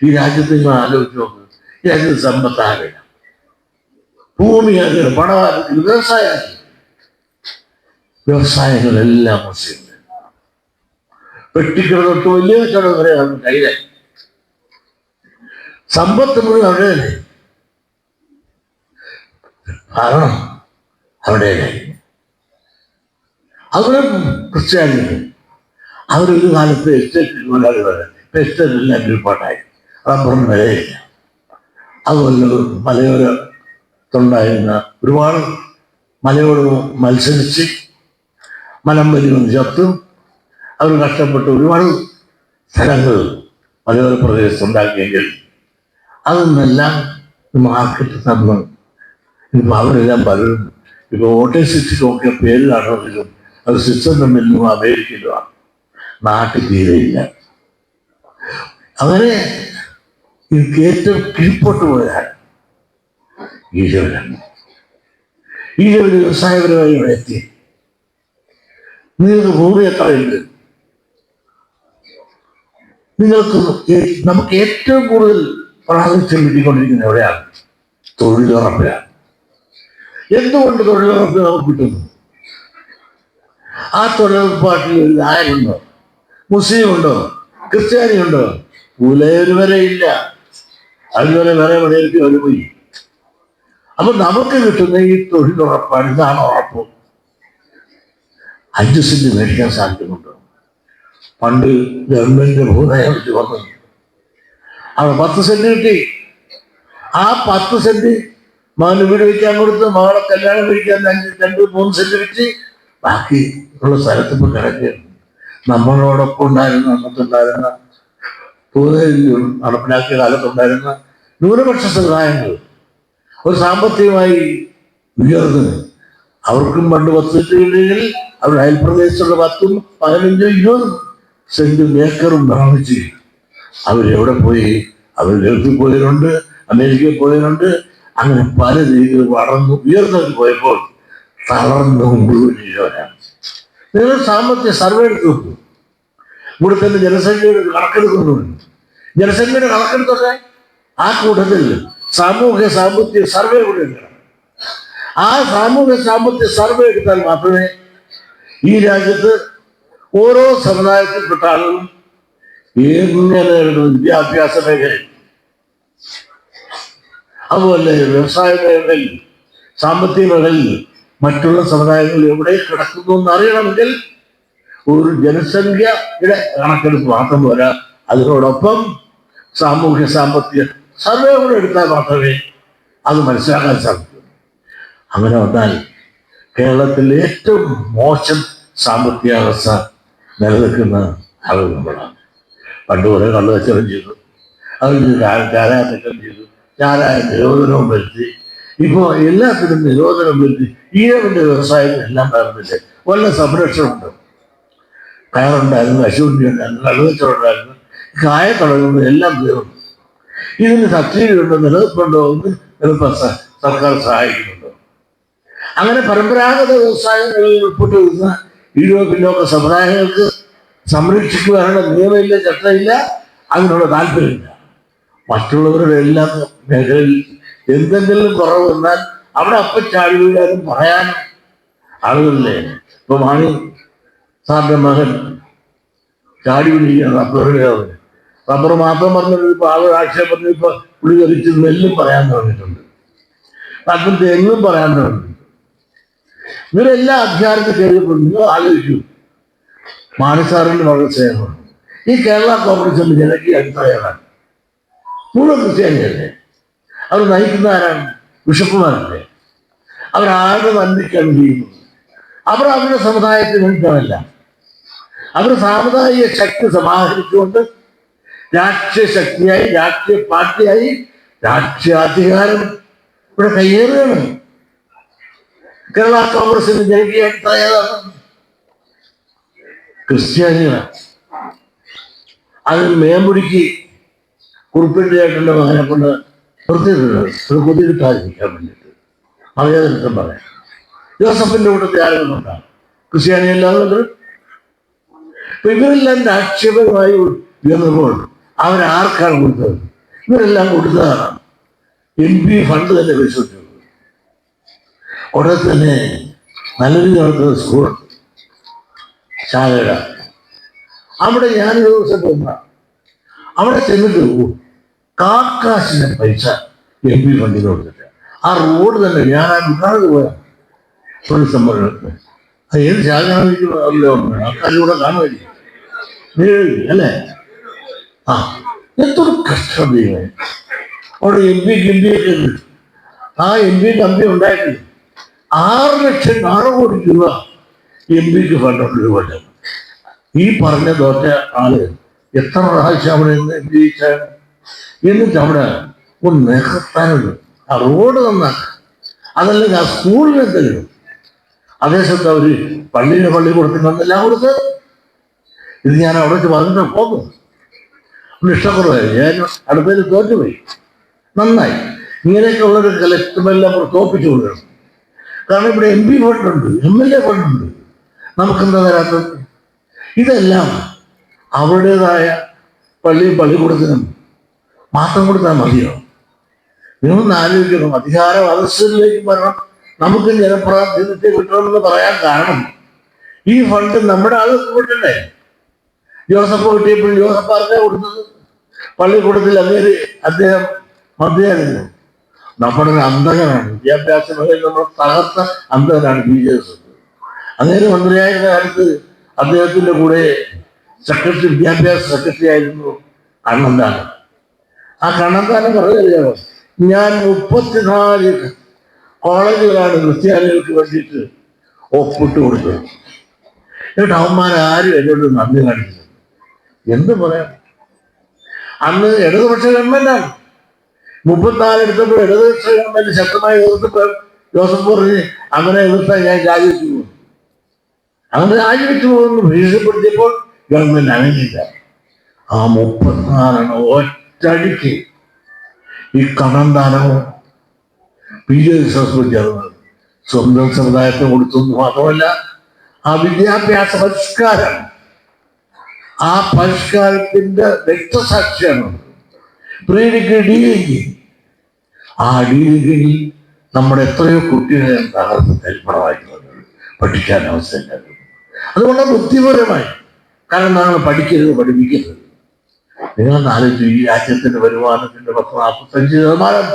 ഈ രാജ്യത്ത് നിങ്ങൾ ആലോചിച്ച് നോക്കുക. ഈ രാജ്യത്ത് സമ്പത്താകില്ല, ഭൂമിയാകില്ല, പണമാകില്ല, വ്യവസായങ്ങളെല്ലാം മുസ്ലിം. പെട്ടിക്കട തൊട്ട് വലിയ കച്ചവടം വരെയാണ് കയ്യിലെ സമ്പത്ത് മുഴുവൻ അവിടെയല്ലേ, ഭരണം അവിടെയല്ലേ. അവിടെ ക്രിസ്ത്യാനികൾ അവരൊരു കാലത്ത് എസ്റ്റേറ്റ് മുതലാളി വരെ എസ്റ്റേറ്റെല്ലാം ഗ്രിപ്പാട്ടായി, റബ്ബറിന് വിലയില്ല. അതുപോലെ മലയോരത്തുണ്ടായിരുന്ന ഒരുപാട് മലയോട് മത്സരിച്ച് മലമ്പലി വന്ന് ചത്തും അവർ കഷ്ടപ്പെട്ട് ഒരുപാട് സ്ഥലങ്ങൾ മലയോര പ്രദേശത്തുണ്ടാക്കിയെങ്കിൽ അതൊന്നെല്ലാം മാർക്കറ്റ് തന്നു. ഇപ്പം അവരെല്ലാം പലരും ഇപ്പൊ ഓട്ടോസിറ്റി നോക്കിയ പേരിലാണെങ്കിലും അത് സ്വിറ്റ്സർലൻഡിലും അമേരിക്കയിലുമാണ്. നാട്ടിൽ തീരെയില്ല. അങ്ങനെ എനിക്ക് ഏറ്റവും കീഴ്പോട്ട് പോയതാണ് ഈഴവരാണ്. ഈഴവര് വ്യവസായപരമായി ഇവിടെ എത്തി. നിങ്ങൾക്ക് ഭൂമി എത്രയുണ്ട്? നമുക്ക് ഏറ്റവും കൂടുതൽ പ്രാതിനിധ്യം കിട്ടിക്കൊണ്ടിരിക്കുന്നത് എവിടെയാണ്? തൊഴിലുറപ്പിലാണ്. എന്തുകൊണ്ട് തൊഴിലുറപ്പ് നമുക്ക് കിട്ടുന്നു? ആ തൊഴിലുറപ്പാട്ടിൽ ഒരു നായരുണ്ടോ? മുസ്ലിം ഉണ്ടോ? ക്രിസ്ത്യാനി ഉണ്ടോ? പുലയൊരു വരെ ഇല്ല. അതുവരെ വേറെ പണിയെടുത്ത് അവർ പോയി. അപ്പൊ നമുക്ക് കിട്ടുന്ന ഈ തൊഴിലുറപ്പാണ്. ഇതാണ് ഉറപ്പ്. 5 സെന്റ് മേടിക്കാൻ സാധിക്കുന്നുണ്ടോ? പണ്ട് ഗവൺമെന്റ് ഭൂനയം വെച്ച് വന്നു, അവിടെ 10 സെന്റ് കിട്ടി. ആ 10 സെന്റ് മകന് വീട് വയ്ക്കാൻ കൊടുത്ത്, മകളെ കല്യാണം കഴിക്കാൻ 2-3 സെന്റ് വെച്ച് ബാക്കി ഉള്ള സ്ഥലത്ത് ഇപ്പൊ കിടക്കുകയാണ്. നമ്മളോടൊപ്പം അന്നത്തുണ്ടായിരുന്ന ഭൂനയം നടപ്പിലാക്കിയ കാലത്തുണ്ടായിരുന്ന ന്യൂനപക്ഷ സമുദായങ്ങൾ ഒരു സാമ്പത്തികമായി ഉയർന്ന് അവർക്കും പണ്ട് 10 സെന്റ് കിട്ടിയെങ്കിൽ അവരുടെ അയൽപ്രദേശത്തുള്ള 10, 15, 20 സെന്റും ഏക്കറും വാങ്ങിച്ച് അവരെവിടെ പോയി? അവർ ഗൾഫിൽ പോയവരുണ്ട്, അമേരിക്കയിൽ പോയവരുണ്ട്. അങ്ങനെ പല രീതിയിൽ വളർന്നു ഉയർന്നവർ പോയപ്പോൾ തളർന്നു മുഴുവനാണ്. നിങ്ങൾ സാമ്പത്തിക സർവേ എടുത്ത് നോക്കൂ. ഇവിടെ തന്നെ ജനസംഖ്യയുടെ കണക്കെടുക്കുന്നുണ്ട്. ജനസംഖ്യയുടെ കണക്കെടുത്തൊക്കെ ആ കൂട്ടത്തിൽ സാമൂഹ്യ സാമ്പത്തിക സർവേ കൂടെ ഉണ്ട്. ആ സാമൂഹ്യ സാമ്പത്തിക സർവേ എടുത്താൽ മാത്രമേ ഈ രാജ്യത്ത് ഓരോ സമുദായത്തിൽപ്പെട്ട ആളുകളും എങ്ങനെ വിദ്യാഭ്യാസ മേഖലയിൽ, അതുപോലെ വ്യവസായ മേഖലയിൽ, സാമ്പത്തിക മേഖലയിൽ മറ്റുള്ള സമുദായങ്ങൾ എവിടെ കിടക്കുന്നു എന്ന് അറിയണമെങ്കിൽ ഒരു ജനസംഖ്യയുടെ കണക്കെടുപ്പ് മാത്രം പോരാ, അതിനോടൊപ്പം സാമൂഹ്യ സാമ്പത്തിക സർവേ കൂടെ എടുത്താൽ മാത്രമേ അത് മനസ്സിലാക്കാൻ സാധിക്കൂ. അങ്ങനെ വന്നാൽ കേരളത്തിൽ ഏറ്റവും മോശം സാമ്പത്തിക അവസ്ഥ നിലനിൽക്കുന്ന ആളുകൾ നമ്മളാണ്. പണ്ട് കുറെ കള്ളു കച്ചവടം ചെയ്തു, അതിന് ചാരായ നീക്കം ചെയ്തു, ചാരായ നിരോധനവും വരുത്തി. ഇപ്പോൾ എല്ലാത്തിനും നിരോധനം വരുത്തി. ഈഴവന്റെ വ്യവസായം എല്ലാം തകർന്നില്ലേ? വല്ല സംരക്ഷണമുണ്ട്. കയറുണ്ടായിരുന്നു, കശുവണ്ടി ഉണ്ടായിരുന്നു, കള്ളുകച്ചവടം ഉണ്ടായിരുന്നു, കായക്കടകളുണ്ട്, എല്ലാം തീർന്നു. ഇതിന് സബ്സിഡി ഉണ്ടോ, നിലനിൽപ്പുണ്ടോ എന്ന് എളുപ്പം സർക്കാർ സഹായിക്കുന്നുണ്ടോ? അങ്ങനെ പരമ്പരാഗത വ്യവസായങ്ങളിൽ ഉൾപ്പെട്ടു വരുന്ന ഈഴവ പിന്നോക്ക സമുദായങ്ങൾക്ക് സംരക്ഷിക്കുവാനുള്ള നിയമമില്ല, ചട്ടമില്ല, അതിനുള്ള താല്പര്യമില്ല. മറ്റുള്ളവരുടെ എല്ലാം മേഖലയിൽ എന്തെങ്കിലും കുറവ് വന്നാൽ അവിടെ അപ്പം ചാടി വീഴാനും പറയാനും ആളുകളില്ലേ. ഇപ്പൊ മാണി സാറിന്റെ മകൻ ചാടി വീഴിക്കുകയാണ് റബ്ബർ മാത്രം പറഞ്ഞിട്ട് ഇപ്പൊ ആളുകൾ ആക്ഷേപം പറഞ്ഞു. ഇപ്പൊ പുളി ധരിച്ച് നെല്ലും പറയാൻ തുടങ്ങിയിട്ടുണ്ട്, അതും തെങ്ങും പറയാൻ തുടങ്ങിയിട്ടുണ്ട്. ഇവരെല്ലാം അധികാരത്തിൽ കയറിയപ്പോൾ നിങ്ങൾ ആലോചിച്ചു, മാണി സാറിന്റെ മകൾ സ്നേഹമാണ്. ഈ കേരള കോൺഗ്രസിന്റെ ജനകീയ അഭിപ്രായമാണ് മുഴുവൻ ക്രിസ്ത്യാനിയല്ലേ. അവർ നയിക്കുന്ന ആരാണ്? ബിഷപ്പുമാരല്ലേ. അവരാരുടെ നന്ദിക്കാണ് ചെയ്യുന്നത്. അവർ അവരുടെ സമുദായത്തിന് വേണ്ടിയിട്ടല്ല. അവർ സാമുദായിക ശക്തി സമാഹരിച്ചുകൊണ്ട് രാഷ്ട്രീയ ശക്തിയായി, രാഷ്ട്രീയ പാർട്ടിയായി, രാഷ്ട്രീയാധികാരം ഇവിടെ കയ്യേറുകയാണ്. കേരള കോൺഗ്രസിന്റെ ജനകീയ അഭിപ്രായമാണ് ക്രിസ്ത്യാനികളാണ്. അതിന് മേമ്പുടിക്ക് കുറുപ്പിന്റെ ഏട്ടൻ്റെ മകനെ കൊണ്ട് നിർത്തിയിട്ടുണ്ട്, ഒരു കൊതി കിട്ടാതിരിക്കാൻ വേണ്ടിയിട്ട്. മതേതരത്വം പറയാം. ജോസഫിന്റെ കൂട്ടത്തിൽ ആരെങ്കിലും ഉണ്ടാകും ക്രിസ്ത്യാനിയല്ലാതെ. അപ്പൊ ഇവരെല്ലാം രാഷ്ട്രീയപരമായി ഉയർന്നപ്പോൾ അവരാർക്കാണ് കൊടുത്തത്? ഇവരെല്ലാം കൊടുത്തതാണ് MP ഫണ്ട് തന്നെ പരിശോധിച്ചത്. ഉടനെ തന്നെ നല്ല രീതി നടത്തുന്ന സ്കൂളുണ്ട്, ശാലയുടെ. അവിടെ ഞാനൊരു ദിവസം പോന്ന അവിടെ ചെന്നിട്ട് കാക്കാശിന്റെ പൈസ MP ഫണ്ടിന് കൊടുത്തിട്ട് ആ റോഡ് തന്നെ ഞാൻ ആ വിടാതെ പോയാൽ സമ്മേളനത്തിന് അത് ഏത് ശാഖാണല്ലോ ആൾക്കാരിലൂടെ കാണുമായിരിക്കും അല്ലേ. ആ എന്തൊരു കഷ്ടം ചെയ്യുന്നത്. അവിടെ MP ഒക്കെ ഉണ്ട്. ആ MP കമ്പനി ഉണ്ടായിട്ടില്ല. 6 കോടി രൂപ MP ഫണ്ടുണ്ട് രൂപ. ഈ പറഞ്ഞ തോറ്റ ആള് എത്ര പ്രാവശ്യം അവിടെ നിന്ന് ജയിച്ചാണ്. എന്നിട്ട് അവിടെ ഒന്ന് നികത്താനുണ്ട്, ആ റോഡ് നന്നാക്കുക, അതല്ലെങ്കിൽ ആ സ്കൂളിനെന്തെങ്കിലും. അതേസമയത്ത് അവര് പള്ളിക്കൂടത്തിനെല്ലാം കൊടുത്ത്. ഇത് ഞാൻ അവിടെ വെച്ച് പറഞ്ഞിട്ട് പോകുന്നു. ഒന്ന് ഇഷ്ടക്കുറവായി, ഞാൻ അടുത്തതിൽ തോറ്റുപോയി. നന്നായി. ഇങ്ങനെയൊക്കെ ഉള്ളൊരു കലക്ടമെല്ലാം തോപ്പിച്ചു കൊടുക്കണം. കാരണം ഇവിടെ MP ഫണ്ടുണ്ട്, MLA ഫണ്ടുണ്ട്, നമുക്കെന്താ തരാത്തത്? ഇതെല്ലാം അവരുടേതായ പള്ളിക്കൂടത്തിനും മാത്രം കൊടുത്താൽ മതിയോ? നിങ്ങളൊന്ന് ആലോചിക്കണം. അധികാര അവസ്ഥയിലേക്ക് വരണം, നമുക്ക് ജനപ്രാതിനിധ്യം കിട്ടണമെന്ന് പറയാൻ കാരണം ഈ ഫണ്ട് നമ്മുടെ ആളുകൾക്ക് കിട്ടണ്ടേ? ജോസഫ് കിട്ടിയപ്പോൾ ജോസഫ് ആർക്കാ കൊടുത്തത്? പള്ളിക്കൂടത്തിൽ അദ്ദേഹം മന്ത്രിയായിരുന്നു. നമ്മുടെ ഒരു അന്തകനാണ്, വിദ്യാഭ്യാസ മേഖലയിൽ നമ്മൾ തകർത്ത അന്തകനാണ് BJS. അങ്ങനെ മന്ത്രിയായിരുന്ന കാലത്ത് അദ്ദേഹത്തിന്റെ കൂടെ വിദ്യാഭ്യാസ സെക്രട്ടറി ആയിരുന്നു കണ്ണന്താനം. ആ കണ്ണന്താനം പറഞ്ഞറിയാമോ, ഞാൻ 34 കോളേജുകളാണ് ക്രിസ്ത്യാനികൾക്ക് വേണ്ടിയിട്ട് ഒപ്പിട്ട് കൊടുത്തത്. എന്നിട്ട് അവന്മാരാരും എന്നോട് നന്ദി കാണിക്കുന്നത്. എന്ത് പറയാം? അന്ന് ഇടതുപക്ഷ ഗവൺമെന്റാണ്. 34 എടുത്തപ്പോൾ ഇടതുപക്ഷ ഗവൺമെന്റ് ശക്തമായി എതിർത്തപ്പോൾ ജോസഫ് പറഞ്ഞ് അങ്ങനെ എതിർത്താൽ ഞാൻ രാജിവെച്ചു പോകുന്നു. അങ്ങനെ രാജിവെച്ചു പോകുന്നു ഭീഷണിപ്പെടുത്തിയപ്പോൾ ഗവൺമെന്റ് അനങ്ങില്ല. ആ 34 ഒറ്റടിക്ക് ഈ കണ്ണന്താനവും PJS സ്വന്തം സമുദായത്തെ കൊടുത്തു. മാത്രമല്ല ആ വിദ്യാഭ്യാസ പരിഷ്കാരം, ആ പരിഷ്കാരത്തിന്റെ രക്തസാക്ഷിയാണ് പ്രീ ഡിഗ്രി DEgree. ആ DEgree നമ്മുടെ എത്രയോ കുട്ടികളെ തകർത്ത് തരിപ്പണമാക്കുന്നത് പഠിക്കാൻ അവസരമില്ല. അതുകൊണ്ട് ബുദ്ധിപരമായി, കാരണം നമ്മൾ പഠിക്കരുത്, പഠിപ്പിക്കരുത്. നിങ്ങളൊന്ന് ആലോചിച്ചു, ഈ രാജ്യത്തിന്റെ വരുമാനത്തിന്റെ 10-45%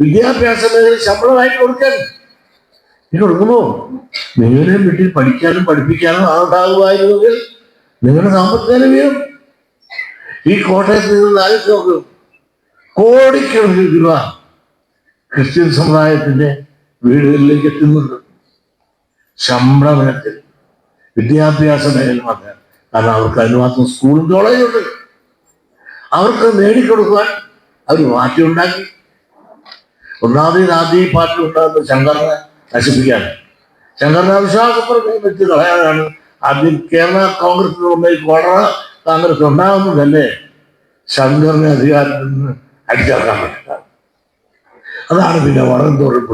വിദ്യാഭ്യാസ മേഖലയിൽ ശമ്പളമായിട്ട് കൊടുക്കാൻ ഇത് കൊടുക്കുമ്പോ നിങ്ങളെ വീട്ടിൽ പഠിക്കാനും പഠിപ്പിക്കാനും ആളുണ്ടാകുമായിരുന്നെങ്കിൽ നിങ്ങളുടെ സാമ്പത്തിക വീഴും. ഈ കോട്ടയത്ത് നിന്ന് ആലോചിച്ച് നോക്കും, കോടിക്കണക്കിന് രൂപ ക്രിസ്ത്യൻ സമുദായത്തിന്റെ വീടുകളിലേക്ക് എത്തുന്നുണ്ട്. ശമ്പളത്തിൽ വിദ്യാഭ്യാസ മേഖല മാത്രം. കാരണം അവർക്ക് അതിന് മാത്രം സ്കൂളും കോളേജുണ്ട്. അവർക്ക് നേടിക്കൊടുക്കുവാൻ അവർ മാറ്റിയുണ്ടാക്കി. ഒന്നാമത് ആദ്യം ഈ പാർട്ടി ഉണ്ടാകുന്നത് ശങ്കറിനെ നശിപ്പിക്കാനാണ്. ശങ്കറിനെ വിശ്വാസപ്രമേയം വെച്ച് കളയാനാണ് ആദ്യം കേരള കോൺഗ്രസ് കോടറ കോൺഗ്രസ് ഉണ്ടാകുന്നതല്ലേ ശങ്കറിനെ അധികാരത്തിൽ നിന്ന് അടിച്ചിറക്കാൻ പറ്റില്ല. അതാണ് പിന്നെ വളർന്നോറും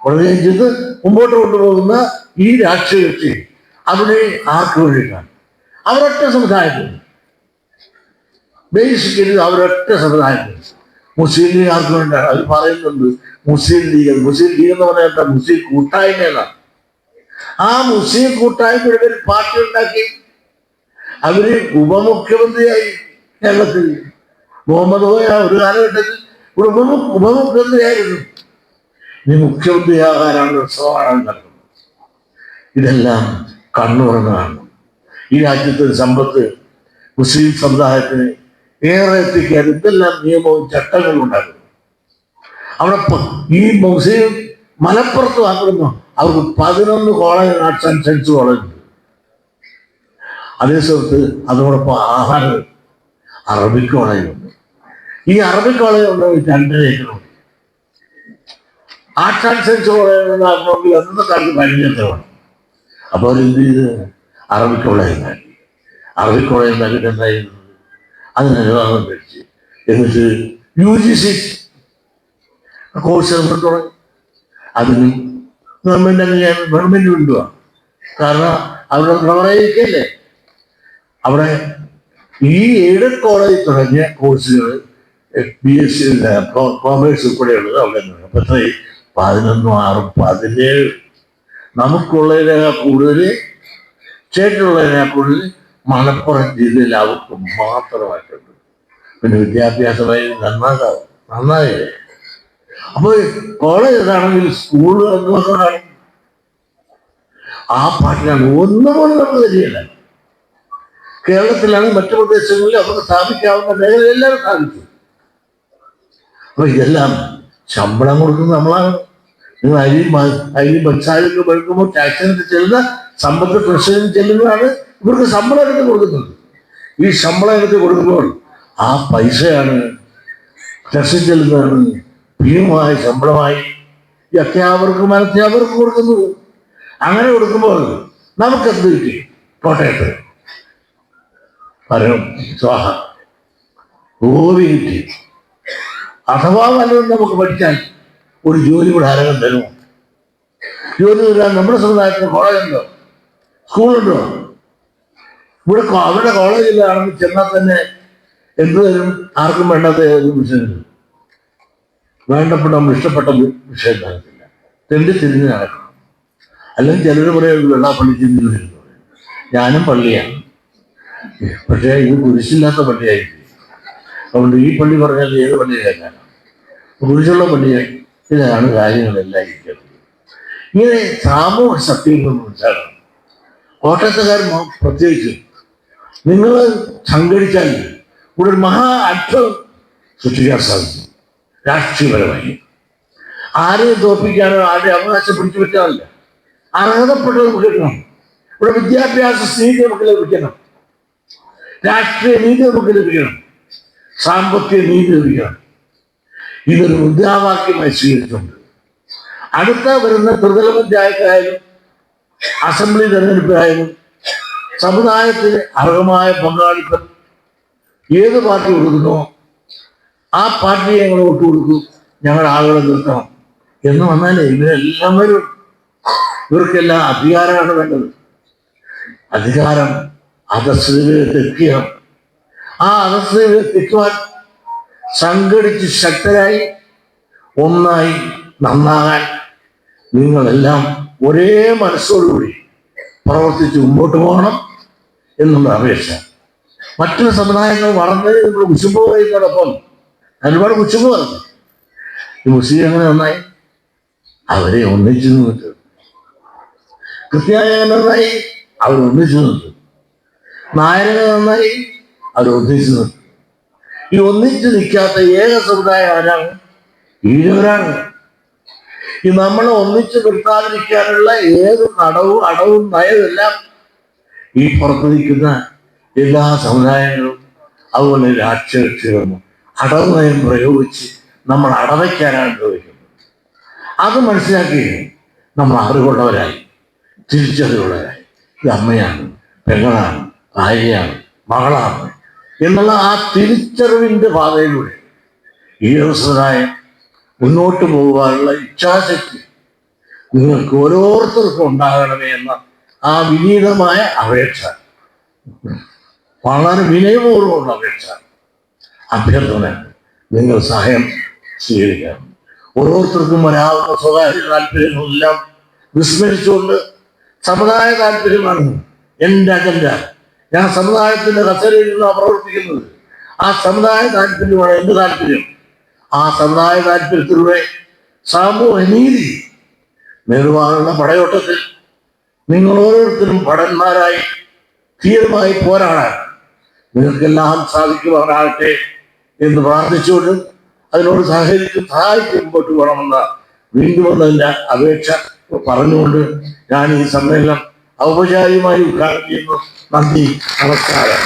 വളരുകയും ചെയ്ത് മുമ്പോട്ട് കൊണ്ടുപോകുന്ന ഈ രാഷ്ട്രീയ കക്ഷി അവിടെ ആർക്ക് വേണ്ടിയിട്ടാണ്? അവരൊറ്റ സമുദായത്തിന്, ബേസിക്കലി അവരൊറ്റ സമുദായത്തിന്. മുസ്ലിം ലീഗ് ആർക്ക് വേണ്ടിയാണ്? അവർ പറയുന്നുണ്ട് മുസ്ലിം ലീഗ് എന്ന് പറഞ്ഞാൽ മുസ്ലിം കൂട്ടായ്മയാണ്. ആ മുസ്ലിം കൂട്ടായ്മയുടെ ഒരു പാർട്ടി ഉണ്ടാക്കി അവര് ഉപമുഖ്യമന്ത്രിയായി. കേരളത്തിൽ മുഹമ്മദ് കോയ ഒരു കാലഘട്ടത്തിൽ ഉപമുഖ്യമന്ത്രിയായിരുന്നു. ഇനി മുഖ്യമന്ത്രിയാകാനാണ് ഉത്സവമാണ് നടക്കുന്നത്. ഇതെല്ലാം കണ്ണുറങ്ങാണ്. ഈ രാജ്യത്തെ സമ്പത്ത് മുസ്ലിം സമുദായത്തിന് ഏറെ എത്തിക്കാൻ എന്തെല്ലാം നിയമവും ചട്ടങ്ങളും ഉണ്ടാകുന്നു. അവിടെ ഈ മുസ്ലിം മലപ്പുറത്ത് മാത്രമോ അവർക്ക് 11 college, arts and science college ഉണ്ട്. അതേ സമയത്ത് അതോടൊപ്പം ആഹാരം അറബിക് കോളേജുണ്ട്. ഈ അറബിക് കോളേജ് ഉണ്ട് 2.5 ഏക്കറുണ്ട്. ആർട്സ് ആൻഡ് സയൻസ് കോളേജ് ഉണ്ടാക്കണമെങ്കിൽ അന്നത്തെ കാലത്ത് 15 ഏക്കറാണ്. അപ്പോൾ അവരെന്ത് ചെയ്ത് അറബിക് കോളേജ് ഉണ്ടാക്കി. അറബിക് കോളേജ് ഉണ്ടാക്കിയിട്ട് എന്തായിരുന്നു? അതിന് അനുവാദം മേടിച്ച് എന്നിട്ട് UGC കോഴ്സ് തുടങ്ങി. അതിന് ഗവൺമെന്റ് കൊണ്ടുപോവാ. കാരണം അവിടെ പ്രവർത്തിക്കല്ലേ. അവിടെ ഈ എയ്ഡഡ് കോളേജിൽ തുടങ്ങിയ കോഴ്സുകൾ BSc കോമേഴ്സ് ഉൾപ്പെടെയുള്ളത് അവിടെ നിന്ന്. അപ്പൊ 11, 6, 17 നമുക്കുള്ളതിനേക്കാൾ കൂടുതൽ, സ്റ്റേറ്റിലുള്ളതിനേക്കാൾ കൂടുതൽ മലപ്പുറം ജില്ലയിൽ അവർക്ക് മാത്രമായിട്ടുണ്ട്. പിന്നെ വിദ്യാഭ്യാസമായി നന്നായില്ലേ. അപ്പൊ കോളേജ് ഏതാണെങ്കിൽ സ്കൂൾ എന്നൊക്കെയാണ്. ആ പാട്ടിലാണ് ഒന്നുപോലെ നമുക്ക് തരികയില്ല. കേരളത്തിലാണ് മറ്റു പ്രദേശങ്ങളിൽ അവർക്ക് സ്ഥാപിക്കാവുന്ന മേഖല എല്ലാവരും സ്ഥാപിച്ചു. അപ്പൊ ഇതെല്ലാം ശമ്പളം കൊടുക്കുന്നത് നമ്മളാണ്. നിങ്ങൾ അരിയും പഞ്ചസാരയൊക്കെ വെളുക്കുമ്പോൾ ടാക്സിനൊക്കെ ചെല്ലുന്ന സമ്പത്ത് ട്രഷറിയിൽ ചെല്ലുന്നതാണ് ഇവർക്ക് ശമ്പളം എടുത്ത് കൊടുക്കുന്നത്. ഈ ശമ്പളം എടുത്ത് കൊടുക്കുമ്പോൾ ആ പൈസയാണ് ട്രഷറിൽ ചെല്ലുന്നതാണ് ഭീമമായ ശമ്പളമായി ഈ അധ്യാപകർക്ക് അവർക്ക് കൊടുക്കുന്നത്. അങ്ങനെ കൊടുക്കുമ്പോൾ നമുക്കെന്ത് കിട്ടി? കോട്ടയത്ത് പരം സ്വാഹ ഗോപി കിട്ടി. അഥവാ വല്ലതും നമുക്ക് പഠിക്കാൻ ഒരു ജോലി കൂടെ ആരകം തരുമോ? ജോലി തരാൻ നമ്മുടെ സമുദായത്തിന് കോളേജുണ്ടോ? സ്കൂളുണ്ടോ? ഇവിടെ അവരുടെ കോളേജിലാണെങ്കിൽ ചെന്നാൽ തന്നെ എന്ത് തരും? ആർക്കും വേണ്ടാത്ത ഏതൊരു വിഷയമില്ല. വേണ്ടപ്പെട്ട ഇഷ്ടപ്പെട്ട വിഷയം നടക്കില്ല. തിരിഞ്ഞ് നടക്കണം. അല്ലെങ്കിൽ ചിലർ പറയുന്നത് വെള്ളാപ്പള്ളി ചിന്തി വരുന്നു. ഞാനും പള്ളിയാണ്, പക്ഷേ ഇത് കുരിശില്ലാത്ത പള്ളിയായിരിക്കും. അതുകൊണ്ട് ഈ പള്ളി പറഞ്ഞാൽ ഏത് പള്ളി കേൾക്കാനാണ്? കുരിശുള്ള പള്ളിയായി. ഇതാണ് കാര്യങ്ങളെല്ലാം ഇരിക്കുന്നത്. ഇങ്ങനെ സാമൂഹ്യ സത്യങ്ങൾ മനസ്സിലാക്കണം. കോട്ടയത്തുകാർ പ്രത്യേകിച്ച് നിങ്ങൾ സംഘടിച്ചാൽ ഇവിടെ ഒരു മഹാ അത്ഭുതം സൃഷ്ടിക്കാൻ സാധിക്കും. രാഷ്ട്രീയപരമായി ആരെയും തോൽപ്പിക്കാനോ ആരെയും അവകാശം പിടിച്ചു പറ്റാറില്ല. അർഹതപ്പെട്ടത് നമുക്ക് കിട്ടണം. ഇവിടെ വിദ്യാഭ്യാസ നീതി നമുക്ക് ലഭിക്കണം, രാഷ്ട്രീയ നീതി നമുക്ക് ലഭിക്കണം, സാമ്പത്തിക നീതി ലഭിക്കണം. ഇതൊരു മുദ്രാവാക്യമായി സ്വീകരിച്ചുകൊണ്ട് അടുത്ത വരുന്ന ത്രിതല പഞ്ചായത്തായാലും അസംബ്ലി തെരഞ്ഞെടുപ്പിലായാലും സമുദായത്തിന് അർഹമായ പങ്കാളിത്തം ഏത് പാർട്ടി കൊടുക്കുന്നോ ആ പാർട്ടിയെ ഞങ്ങൾ വോട്ട് കൊടുക്കും, ഞങ്ങളുടെ ആളുകളെ നിർത്തണം എന്ന് വന്നാലേ ഇവരെല്ലാം വരും. ഇവർക്കെല്ലാം അധികാരമാണ് വേണ്ടത്. അധികാരം അധസ്ഥിതിയിലെത്തിക്കണം. ആ അധസ്ഥിതിയിലെത്തിക്കുവാൻ സംഘടിച്ച് ശക്തരായി ഒന്നായി നന്നാകാൻ നിങ്ങളെല്ലാം ഒരേ മനസ്സോടുകൂടി പ്രവർത്തിച്ച് മുമ്പോട്ട് പോകണം എന്നുള്ള അപേക്ഷ. മറ്റൊരു സമുദായങ്ങൾ വളർന്നത് നമ്മൾ കുശുമ്പ് പറയുന്നതോടൊപ്പം ഒരുപാട് കുശുമ്പ് പറഞ്ഞു. ഈ മുസ്ലിം അങ്ങനെ നന്നായി അവരെ ഒന്നിച്ചു നിന്നിട്ട്, ക്രിസ്ത്യാനി നന്നായി അവർ ഒന്നിച്ചു നിന്നിട്ട്, നായരങ്ങൾ നന്നായി അവർ ഒന്നിച്ചു നിന്നിട്ട്. ഈ ഒന്നിച്ചു നിൽക്കാത്ത ഏക സമുദായം ആരാണ്? ഈഴവരാണ്. ഈ നമ്മളെ ഒന്നിച്ചു നിർത്താതിരിക്കാനുള്ള ഏത് അടവും നയമെല്ലാം ഈ പുറത്തു നിൽക്കുന്ന എല്ലാ സമുദായങ്ങളും അതുപോലെ രാഷ്ട്രീയകക്ഷികളും അടവ് നയം പ്രയോഗിച്ച് നമ്മൾ അടവയ്ക്കാനാണ് ചോദിക്കുന്നത്. അത് മനസ്സിലാക്കി നമ്മൾ അറിവുള്ളവരായി, തിരിച്ചറിവുള്ളവരായി, ഇത് അമ്മയാണ്, പെങ്ങളാണ്, ഭാര്യയാണ്, മകളാണ് എന്നുള്ള ആ തിരിച്ചറിവിൻ്റെ പാതയിലൂടെ ഈ വ്യവസായം മുന്നോട്ട് പോകുവാനുള്ള ഇച്ഛാശക്തി നിങ്ങൾക്ക് ഓരോരുത്തർക്കും ഉണ്ടാകണമേ എന്ന ആ വിനീതമായ അപേക്ഷ, വളരെ വിനയപൂർവ്വമുള്ള അപേക്ഷ, അഭ്യർത്ഥന നിങ്ങൾ സഹായം സ്വീകരിക്കണം. ഓരോരുത്തർക്കും വരാവുന്ന സ്വകാര്യ താല്പര്യങ്ങളെല്ലാം വിസ്മരിച്ചുകൊണ്ട് സമുദായ താല്പര്യമാണ് എൻ്റെ അജണ്ട. ഞാൻ സമുദായത്തിൻ്റെ കസേരയിൽ നിന്നാണ് പ്രവർത്തിക്കുന്നത്. ആ സമുദായ താല്പര്യമാണ് എൻ്റെ താല്പര്യം. ആ സമുദായ താല്പര്യത്തിലൂടെ സാമൂഹ്യ നീതി നേടുവാനുള്ള പടയോട്ടത്തിൽ നിങ്ങൾ ഓരോരുത്തരും ഭടന്മാരായി ധീരമായി പോരാടാൻ നിങ്ങൾക്കെല്ലാം സാധിക്കുവാനാകട്ടെ എന്ന് പ്രാർത്ഥിച്ചുകൊണ്ട് അതിനോട് സഹായിച്ച് മുമ്പോട്ട് പോകണമെന്ന വീണ്ടും എന്നതിൻ്റെ അപേക്ഷ പറഞ്ഞുകൊണ്ട് ഞാൻ ഈ സമ്മേളനം ഔപചാരികമായി ഉദ്ഘാടനം ചെയ്യുന്നു. നന്ദി, നമസ്കാരം.